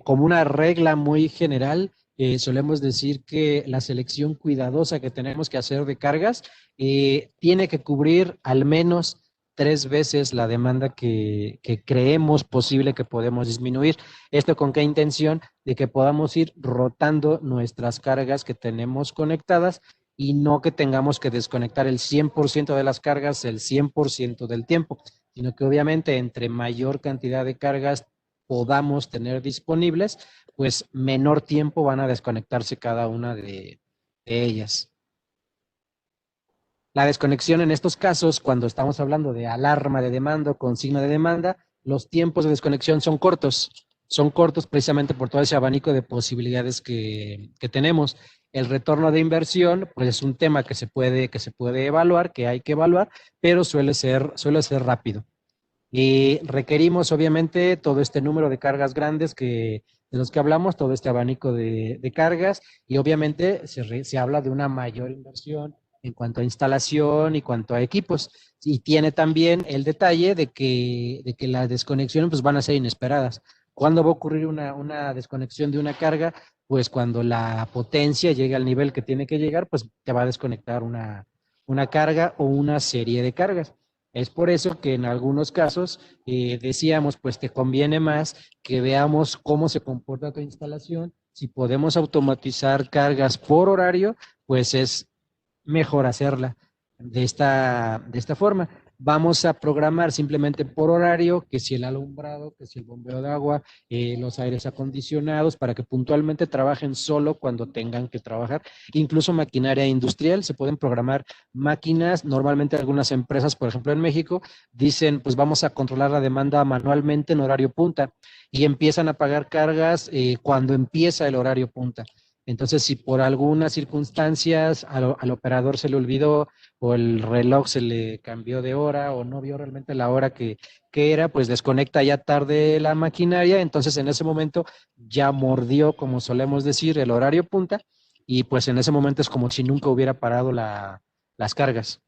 Como una regla muy general, solemos decir que la selección cuidadosa que tenemos que hacer de cargas tiene que cubrir al menos 3 veces la demanda que creemos posible que podemos disminuir. ¿Esto con qué intención? De que podamos ir rotando nuestras cargas que tenemos conectadas y no que tengamos que desconectar el 100% de las cargas el 100% del tiempo, sino que obviamente entre mayor cantidad de cargas podamos tener disponibles, pues menor tiempo van a desconectarse cada una de ellas. La desconexión en estos casos, cuando estamos hablando de alarma de demanda o consigna de demanda, los tiempos de desconexión son cortos. Son cortos precisamente por todo ese abanico de posibilidades que tenemos. El retorno de inversión, pues es un tema que se puede evaluar, que hay que evaluar, pero suele ser rápido. Y requerimos, obviamente, todo este número de cargas grandes de los que hablamos, todo este abanico de cargas, y obviamente se habla de una mayor inversión en cuanto a instalación y cuanto a equipos. Y tiene también el detalle de que las desconexiones pues, van a ser inesperadas. ¿Cuándo va a ocurrir una desconexión de una carga? Pues cuando la potencia llegue al nivel que tiene que llegar, pues te va a desconectar una carga o una serie de cargas. Es por eso que en algunos casos decíamos, pues te conviene más que veamos cómo se comporta tu instalación. Si podemos automatizar cargas por horario, pues es mejor hacerla de esta forma. Vamos a programar simplemente por horario, que si el alumbrado, que si el bombeo de agua, los aires acondicionados, para que puntualmente trabajen solo cuando tengan que trabajar. Incluso maquinaria industrial, se pueden programar máquinas. Normalmente algunas empresas, por ejemplo en México, dicen, pues vamos a controlar la demanda manualmente en horario punta y empiezan a pagar cargas cuando empieza el horario punta. Entonces, si por algunas circunstancias al operador se le olvidó o el reloj se le cambió de hora o no vio realmente la hora que era, pues desconecta ya tarde la maquinaria, entonces en ese momento ya mordió, como solemos decir, el horario punta y pues en ese momento es como si nunca hubiera parado las cargas.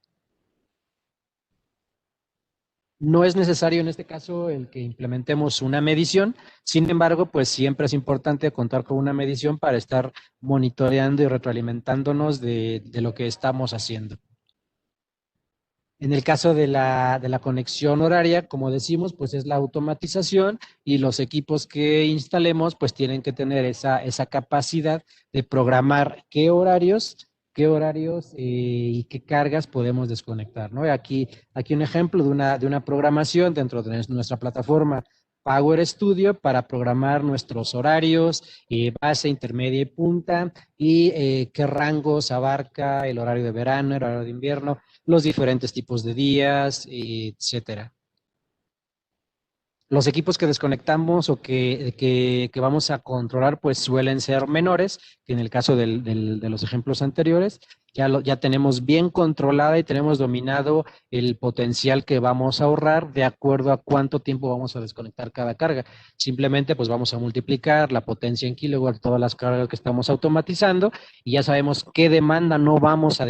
No es necesario en este caso el que implementemos una medición, sin embargo, pues siempre es importante contar con una medición para estar monitoreando y retroalimentándonos de lo que estamos haciendo. En el caso de la conexión horaria, como decimos, pues es la automatización y los equipos que instalemos pues tienen que tener esa capacidad de programar qué horarios y qué cargas podemos desconectar, ¿no? Aquí un ejemplo de una programación dentro de nuestra plataforma Power Studio para programar nuestros horarios, base, intermedia y punta, y qué rangos abarca el horario de verano, el horario de invierno, los diferentes tipos de días, etcétera. Los equipos que desconectamos o que vamos a controlar, pues suelen ser menores, que en el caso de los ejemplos anteriores, ya tenemos bien controlada y tenemos dominado el potencial que vamos a ahorrar de acuerdo a cuánto tiempo vamos a desconectar cada carga. Simplemente pues vamos a multiplicar la potencia en kilowatts, todas las cargas que estamos automatizando, y ya sabemos qué demanda no vamos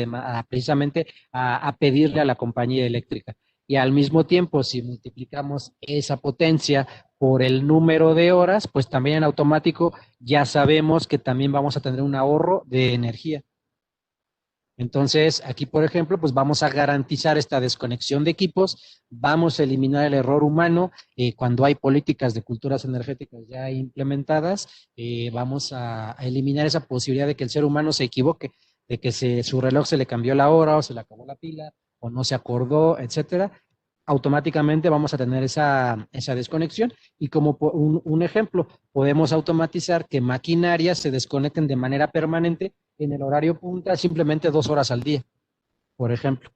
precisamente a pedirle a la compañía eléctrica. Y al mismo tiempo, si multiplicamos esa potencia por el número de horas, pues también en automático ya sabemos que también vamos a tener un ahorro de energía. Entonces, aquí, por ejemplo, pues vamos a garantizar esta desconexión de equipos, vamos a eliminar el error humano. Cuando hay políticas de culturas energéticas ya implementadas, vamos a eliminar esa posibilidad de que el ser humano se equivoque, de que su reloj se le cambió la hora o se le acabó la pila o no se acordó, etcétera. Automáticamente vamos a tener esa desconexión, y como un ejemplo, podemos automatizar que maquinarias se desconecten de manera permanente en el horario punta simplemente 2 horas al día, por ejemplo.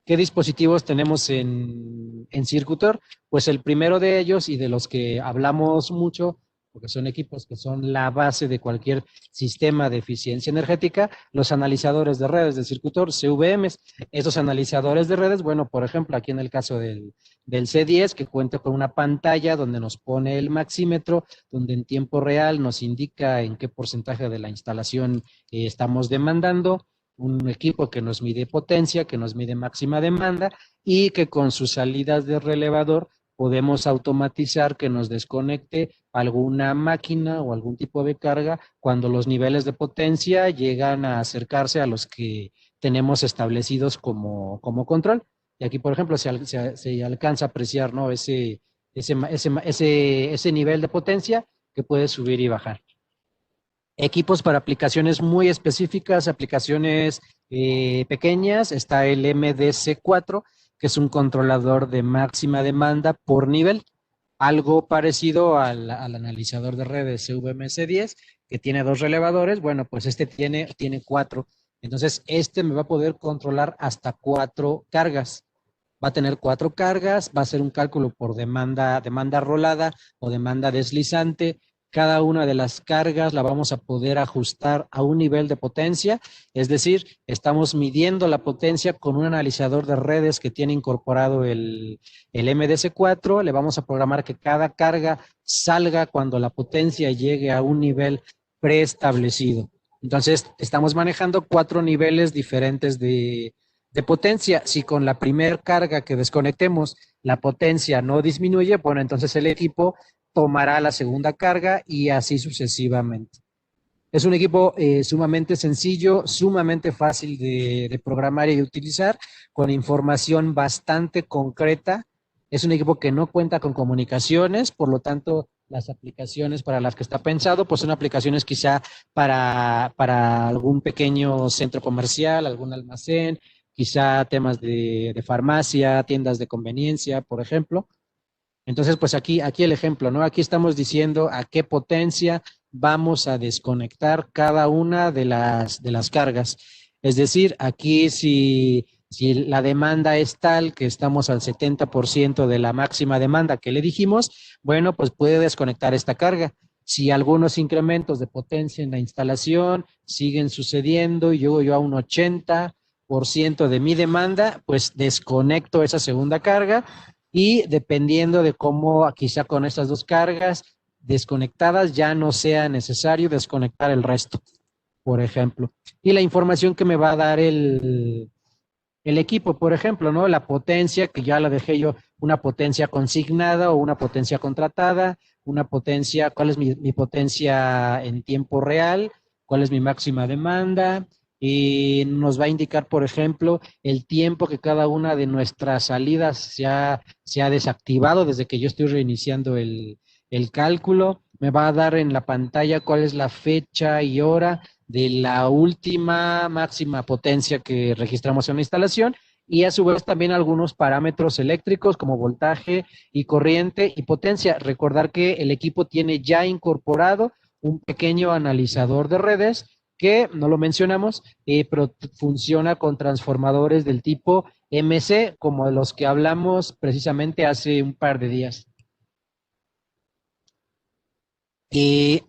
¿Qué dispositivos tenemos en Circutor? Pues el primero de ellos, y de los que hablamos mucho, porque son equipos que son la base de cualquier sistema de eficiencia energética, los analizadores de redes de Circutor, CVMs. Esos analizadores de redes, bueno, por ejemplo, aquí en el caso del C10, que cuenta con una pantalla donde nos pone el maxímetro, donde en tiempo real nos indica en qué porcentaje de la instalación estamos demandando, un equipo que nos mide potencia, que nos mide máxima demanda, y que con sus salidas de relevador podemos automatizar que nos desconecte alguna máquina o algún tipo de carga cuando los niveles de potencia llegan a acercarse a los que tenemos establecidos como control. Y aquí, por ejemplo, se alcanza a apreciar, ¿no?, ese nivel de potencia que puede subir y bajar. Equipos para aplicaciones muy específicas, aplicaciones pequeñas, está el MDC4, que es un controlador de máxima demanda por nivel, algo parecido al analizador de redes CVMC10, que tiene 2 relevadores. Bueno, pues este tiene 4. Entonces, este me va a poder controlar hasta 4 cargas. Va a tener 4 cargas, va a ser un cálculo por demanda rolada o demanda deslizante. Cada una de las cargas la vamos a poder ajustar a un nivel de potencia, es decir, estamos midiendo la potencia con un analizador de redes que tiene incorporado el MDC4, le vamos a programar que cada carga salga cuando la potencia llegue a un nivel preestablecido. Entonces, estamos manejando 4 niveles diferentes de potencia. Si con la primera carga que desconectemos la potencia no disminuye, bueno, entonces el equipo tomará la segunda carga y así sucesivamente. Es un equipo sumamente sencillo, sumamente fácil de programar y de utilizar, con información bastante concreta. Es un equipo que no cuenta con comunicaciones, por lo tanto, las aplicaciones para las que está pensado, pues son aplicaciones quizá para algún pequeño centro comercial, algún almacén, quizá temas de farmacia, tiendas de conveniencia, por ejemplo. Entonces, pues aquí el ejemplo, ¿no? Aquí estamos diciendo a qué potencia vamos a desconectar cada una de las cargas. Es decir, aquí si la demanda es tal que estamos al 70% de la máxima demanda que le dijimos, bueno, pues puede desconectar esta carga. Si algunos incrementos de potencia en la instalación siguen sucediendo y llego yo a un 80% de mi demanda, pues desconecto esa segunda carga, y dependiendo de cómo quizá con estas 2 cargas desconectadas ya no sea necesario desconectar el resto, por ejemplo. Y la información que me va a dar el equipo, por ejemplo, ¿no? La potencia, que ya la dejé yo, una potencia consignada o una potencia contratada, una potencia, cuál es mi potencia en tiempo real, cuál es mi máxima demanda, y nos va a indicar, por ejemplo, el tiempo que cada una de nuestras salidas se ha desactivado desde que yo estoy reiniciando el cálculo. Me va a dar en la pantalla cuál es la fecha y hora de la última máxima potencia que registramos en la instalación, y a su vez también algunos parámetros eléctricos como voltaje y corriente y potencia. Recordar que el equipo tiene ya incorporado un pequeño analizador de redes que no lo mencionamos, pero funciona con transformadores del tipo MC, como de los que hablamos precisamente hace un par de días. Y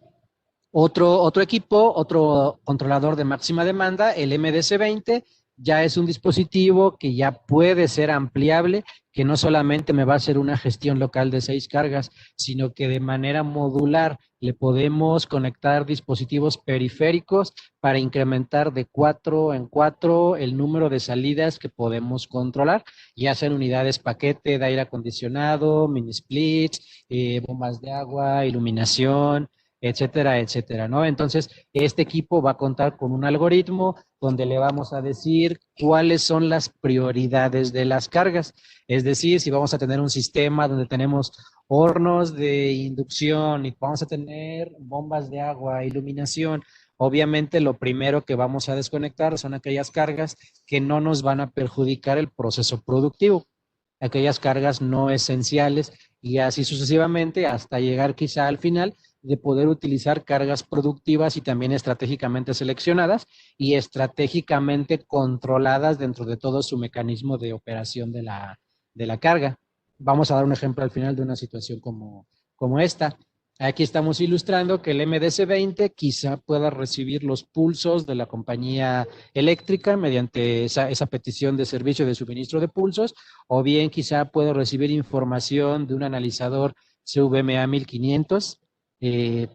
otro equipo, otro controlador de máxima demanda, el MDC20, ya es un dispositivo que ya puede ser ampliable, que no solamente me va a hacer una gestión local de 6 cargas, sino que de manera modular le podemos conectar dispositivos periféricos para incrementar de 4 en 4 el número de salidas que podemos controlar, ya sean unidades paquete de aire acondicionado, mini splits, bombas de agua, iluminación, etcétera, etcétera, ¿no? Entonces, este equipo va a contar con un algoritmo donde le vamos a decir cuáles son las prioridades de las cargas. Es decir, si vamos a tener un sistema donde tenemos hornos de inducción y vamos a tener bombas de agua, iluminación, obviamente lo primero que vamos a desconectar son aquellas cargas que no nos van a perjudicar el proceso productivo, aquellas cargas no esenciales y así sucesivamente hasta llegar quizá al final de poder utilizar cargas productivas y también estratégicamente seleccionadas y estratégicamente controladas dentro de todo su mecanismo de operación de la carga. Vamos a dar un ejemplo al final de una situación como esta. Aquí estamos ilustrando que el MDC20 quizá pueda recibir los pulsos de la compañía eléctrica mediante esa petición de servicio de suministro de pulsos, o bien quizá pueda recibir información de un analizador CVMA 1500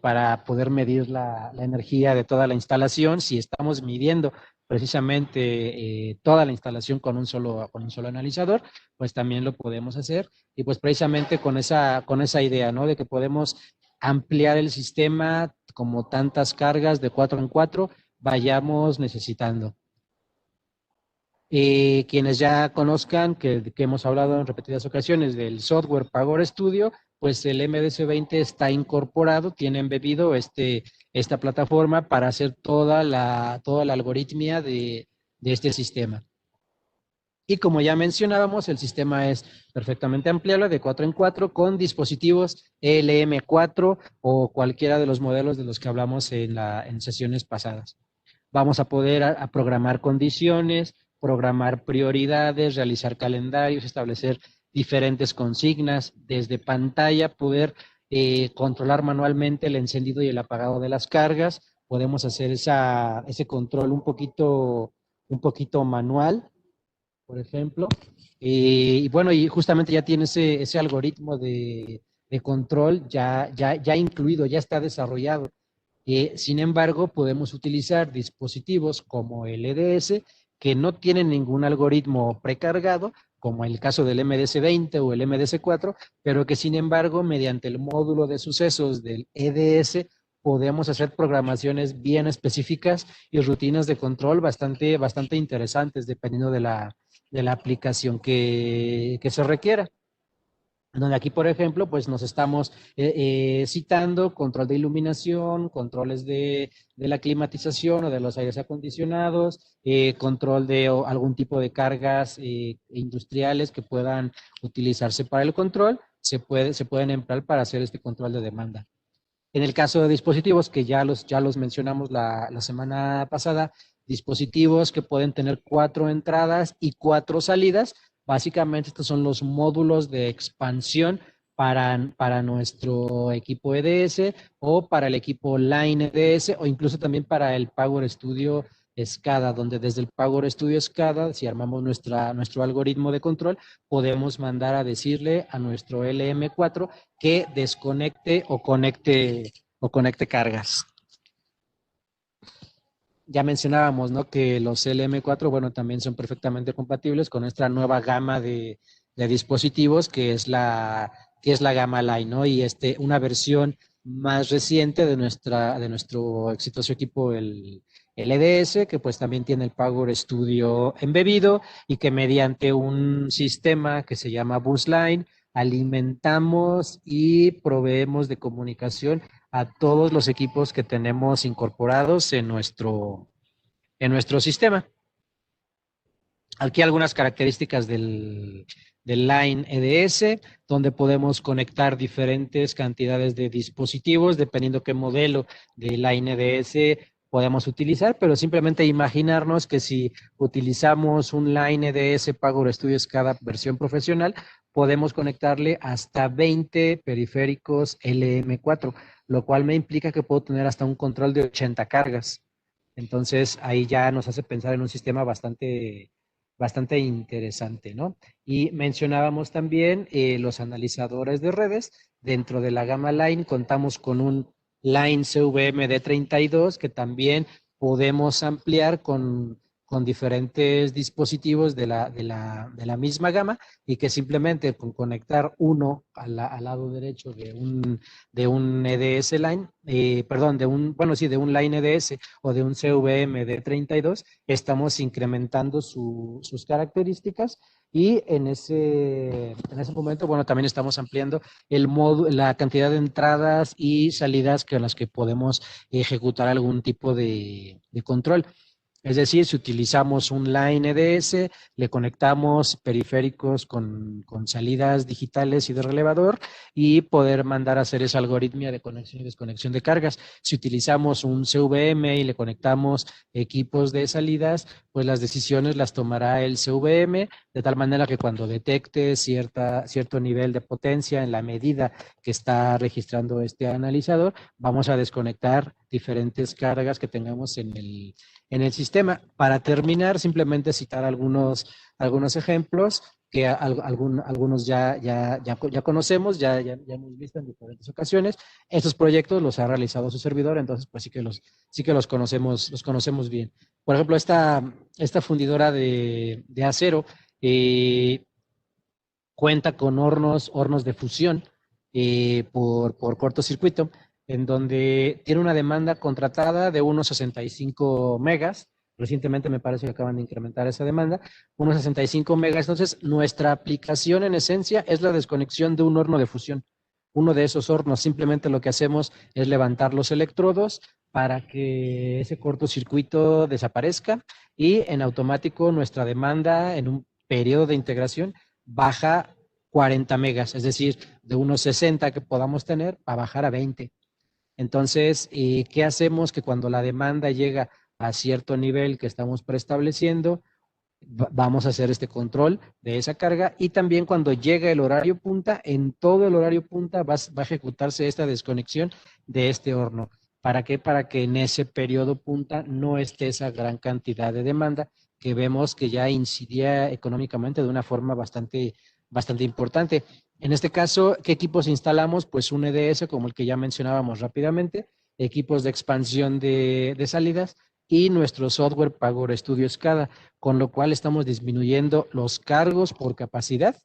para poder medir la energía de toda la instalación. Si estamos midiendo precisamente toda la instalación con un solo analizador, pues también lo podemos hacer. Y pues precisamente con esa idea, ¿no? De que podemos ampliar el sistema como tantas cargas de 4 en 4 vayamos necesitando. Quienes ya conozcan, que hemos hablado en repetidas ocasiones del software Power Studio, pues el MDC20 está incorporado, tiene embebido esta plataforma para hacer toda la algoritmia de este sistema. Y como ya mencionábamos, el sistema es perfectamente ampliable de 4 en 4 con dispositivos LM4 o cualquiera de los modelos de los que hablamos en sesiones pasadas. Vamos a poder a programar condiciones, programar prioridades, realizar calendarios, establecer diferentes consignas, desde pantalla poder controlar manualmente el encendido y el apagado de las cargas. Podemos hacer ese control un poquito manual, por ejemplo. Y bueno, y justamente ya tiene ese algoritmo de control ya incluido, ya está desarrollado. Sin embargo, podemos utilizar dispositivos como el EDS que no tienen ningún algoritmo precargado, como el caso del MDC20 o el MDC4, pero que sin embargo, mediante el módulo de sucesos del EDS, podemos hacer programaciones bien específicas y rutinas de control bastante interesantes, dependiendo de la aplicación que se requiera. Donde aquí, por ejemplo, pues nos estamos citando control de iluminación, controles de la climatización o de los aires acondicionados, control de algún tipo de cargas industriales que puedan utilizarse para el control, se pueden emplear para hacer este control de demanda. En el caso de dispositivos que ya los mencionamos la semana pasada, dispositivos que pueden tener 4 entradas y 4 salidas. Básicamente estos son los módulos de expansión para nuestro equipo EDS o para el equipo Line EDS o incluso también para el Power Studio SCADA, donde desde el Power Studio SCADA, si armamos nuestro algoritmo de control, podemos mandar a decirle a nuestro LM4 que desconecte o conecte cargas. Ya mencionábamos, ¿no?, que los LM4, bueno, también son perfectamente compatibles con nuestra nueva gama de dispositivos, que es la gama Line, ¿no? Y una versión más reciente de nuestro exitoso equipo, el EDS, que pues también tiene el Power Studio embebido y que mediante un sistema que se llama Busline alimentamos y proveemos de comunicación a todos los equipos que tenemos incorporados en nuestro sistema. Aquí algunas características del Line EDS, donde podemos conectar diferentes cantidades de dispositivos, dependiendo qué modelo de Line EDS podemos utilizar, pero simplemente imaginarnos que si utilizamos un Line EDS Power Studio SCADA versión profesional, podemos conectarle hasta 20 periféricos LM4, lo cual me implica que puedo tener hasta un control de 80 cargas. Entonces, ahí ya nos hace pensar en un sistema bastante interesante, ¿no? Y mencionábamos también los analizadores de redes. Dentro de la gama Line contamos con un Line CVM D32 que también podemos ampliar con diferentes dispositivos de la misma gama y que simplemente con conectar uno al lado derecho de un EDS Line, perdón, de un Line EDS o de un CVM D32, estamos incrementando sus características y en ese momento, bueno, también estamos ampliando la cantidad de entradas y salidas con las que podemos ejecutar algún tipo de control. Es decir, si utilizamos un Line EDS, le conectamos periféricos con salidas digitales y de relevador y poder mandar a hacer esa algoritmia de conexión y desconexión de cargas. Si utilizamos un CVM y le conectamos equipos de salidas, pues las decisiones las tomará el CVM, de tal manera que cuando detecte cierto nivel de potencia en la medida que está registrando este analizador, vamos a desconectar diferentes cargas que tengamos en el sistema. Para terminar, simplemente citar algunos ejemplos que algunos ya conocemos, ya hemos visto en diferentes ocasiones. Estos proyectos los ha realizado su servidor, entonces pues sí que los conocemos bien. Por ejemplo, esta fundidora de acero cuenta con hornos de fusión por cortocircuito, en donde tiene una demanda contratada de unos 65 megas. Recientemente me parece que acaban de incrementar esa demanda, unos 65 megas. Entonces, nuestra aplicación en esencia es la desconexión de un horno de fusión. Uno de esos hornos, simplemente lo que hacemos es levantar los electrodos para que ese cortocircuito desaparezca y en automático nuestra demanda en un periodo de integración baja 40 megas, es decir, de unos 60 que podamos tener a bajar a 20. Entonces, ¿qué hacemos? Que cuando la demanda llega a cierto nivel que estamos preestableciendo, vamos a hacer este control de esa carga y también cuando llega el horario punta, en todo el horario punta va a ejecutarse esta desconexión de este horno. ¿Para qué? Para que en ese periodo punta no esté esa gran cantidad de demanda que vemos que ya incidía económicamente de una forma bastante importante. En este caso, ¿qué equipos instalamos? Pues un EDS como el que ya mencionábamos rápidamente, equipos de expansión de salidas y nuestro software Power Studio SCADA, con lo cual estamos disminuyendo los cargos por capacidad,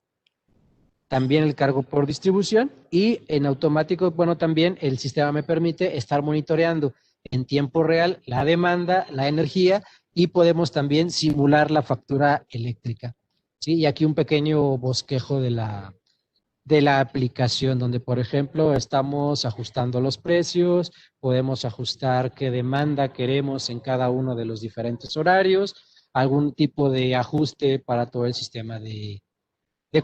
también el cargo por distribución y en automático, bueno, también el sistema me permite estar monitoreando en tiempo real la demanda, la energía y podemos también simular la factura eléctrica. ¿Sí? Y aquí un pequeño bosquejo de la aplicación, donde, por ejemplo, estamos ajustando los precios, podemos ajustar qué demanda queremos en cada uno de los diferentes horarios, algún tipo de ajuste para todo el sistema de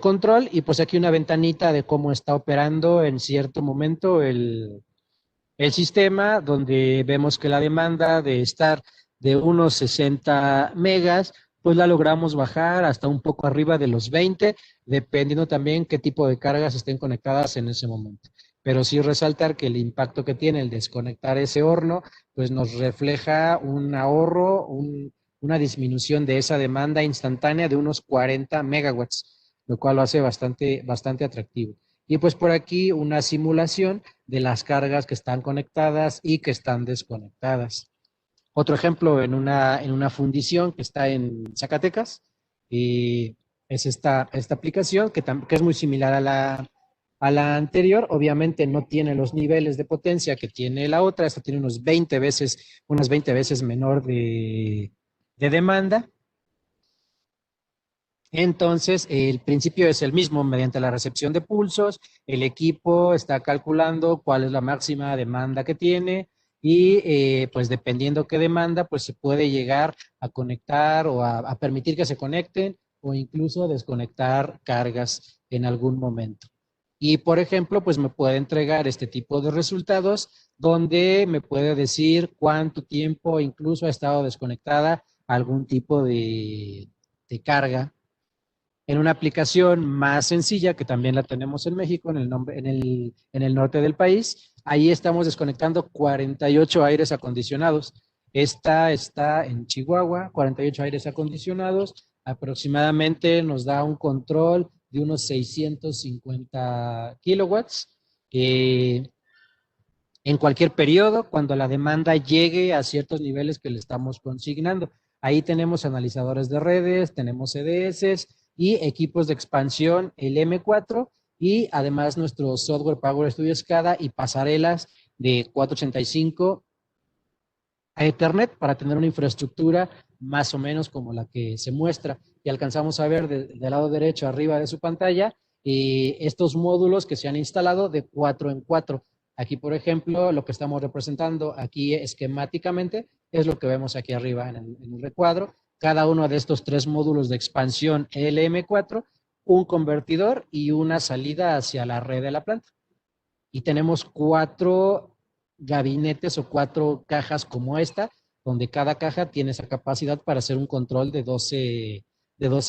control, y pues aquí una ventanita de cómo está operando en cierto momento el sistema, donde vemos que la demanda de estar de unos 60 megas, pues la logramos bajar hasta un poco arriba de los 20, dependiendo también qué tipo de cargas estén conectadas en ese momento. Pero sí resaltar que el impacto que tiene el desconectar ese horno, pues nos refleja un ahorro, una disminución de esa demanda instantánea de unos 40 megawatts, lo cual lo hace bastante atractivo. Y pues por aquí una simulación de las cargas que están conectadas y que están desconectadas. Otro ejemplo en una fundición que está en Zacatecas, y es esta aplicación que es muy similar a la anterior. Obviamente no tiene los niveles de potencia que tiene la otra, esta tiene unas 20 veces menor de demanda. Entonces, el principio es el mismo, mediante la recepción de pulsos, el equipo está calculando cuál es la máxima demanda que tiene y pues dependiendo qué demanda, pues se puede llegar a conectar o a permitir que se conecten o incluso desconectar cargas en algún momento. Y, por ejemplo, pues me puede entregar este tipo de resultados donde me puede decir cuánto tiempo incluso ha estado desconectada algún tipo de carga. En una aplicación más sencilla, que también la tenemos en México, en el norte del país, ahí estamos desconectando 48 aires acondicionados. Esta está en Chihuahua, 48 aires acondicionados, aproximadamente nos da un control de unos 650 kilowatts. Eh, en cualquier periodo, cuando la demanda llegue a ciertos niveles que le estamos consignando. Ahí tenemos analizadores de redes, tenemos CDS y equipos de expansión, el M4, y además nuestro software Power Studio SCADA y pasarelas de 485 a Ethernet para tener una infraestructura más o menos como la que se muestra. Y alcanzamos a ver del lado derecho arriba de su pantalla estos módulos que se han instalado de 4 en 4. Aquí, por ejemplo, lo que estamos representando aquí esquemáticamente es lo que vemos aquí arriba en el recuadro. Cada uno de estos 3 módulos de expansión LM4, un convertidor y una salida hacia la red de la planta. Y tenemos 4 gabinetes o 4 cajas como esta, donde cada caja tiene esa capacidad para hacer un control de 12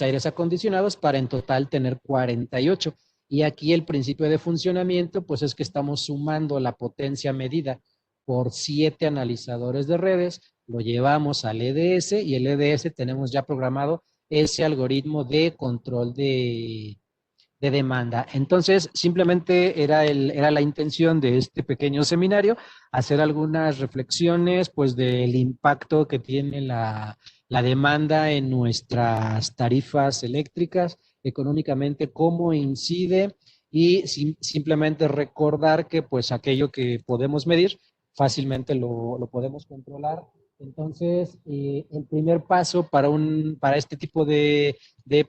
aires acondicionados para en total tener 48. Y aquí el principio de funcionamiento, pues es que estamos sumando la potencia medida por 7 analizadores de redes, lo llevamos al EDS y el EDS tenemos ya programado ese algoritmo de control de demanda. Entonces, simplemente era la intención de este pequeño seminario, hacer algunas reflexiones, pues, del impacto que tiene la demanda en nuestras tarifas eléctricas, económicamente, cómo incide, y simplemente recordar que, pues, aquello que podemos medir, fácilmente lo podemos controlar. Entonces, el primer paso para este tipo de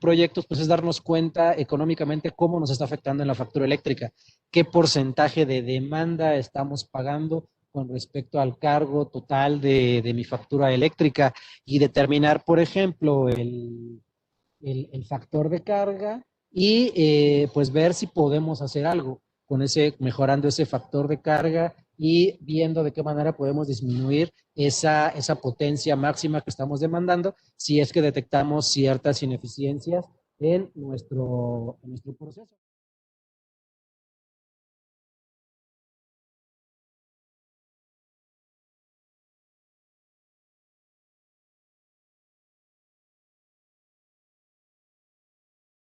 proyectos, pues es darnos cuenta económicamente cómo nos está afectando en la factura eléctrica, qué porcentaje de demanda estamos pagando con respecto al cargo total de mi factura eléctrica, y determinar, por ejemplo, el factor de carga y pues ver si podemos hacer algo con mejorando ese factor de carga y viendo de qué manera podemos disminuir esa potencia máxima que estamos demandando si es que detectamos ciertas ineficiencias en nuestro proceso.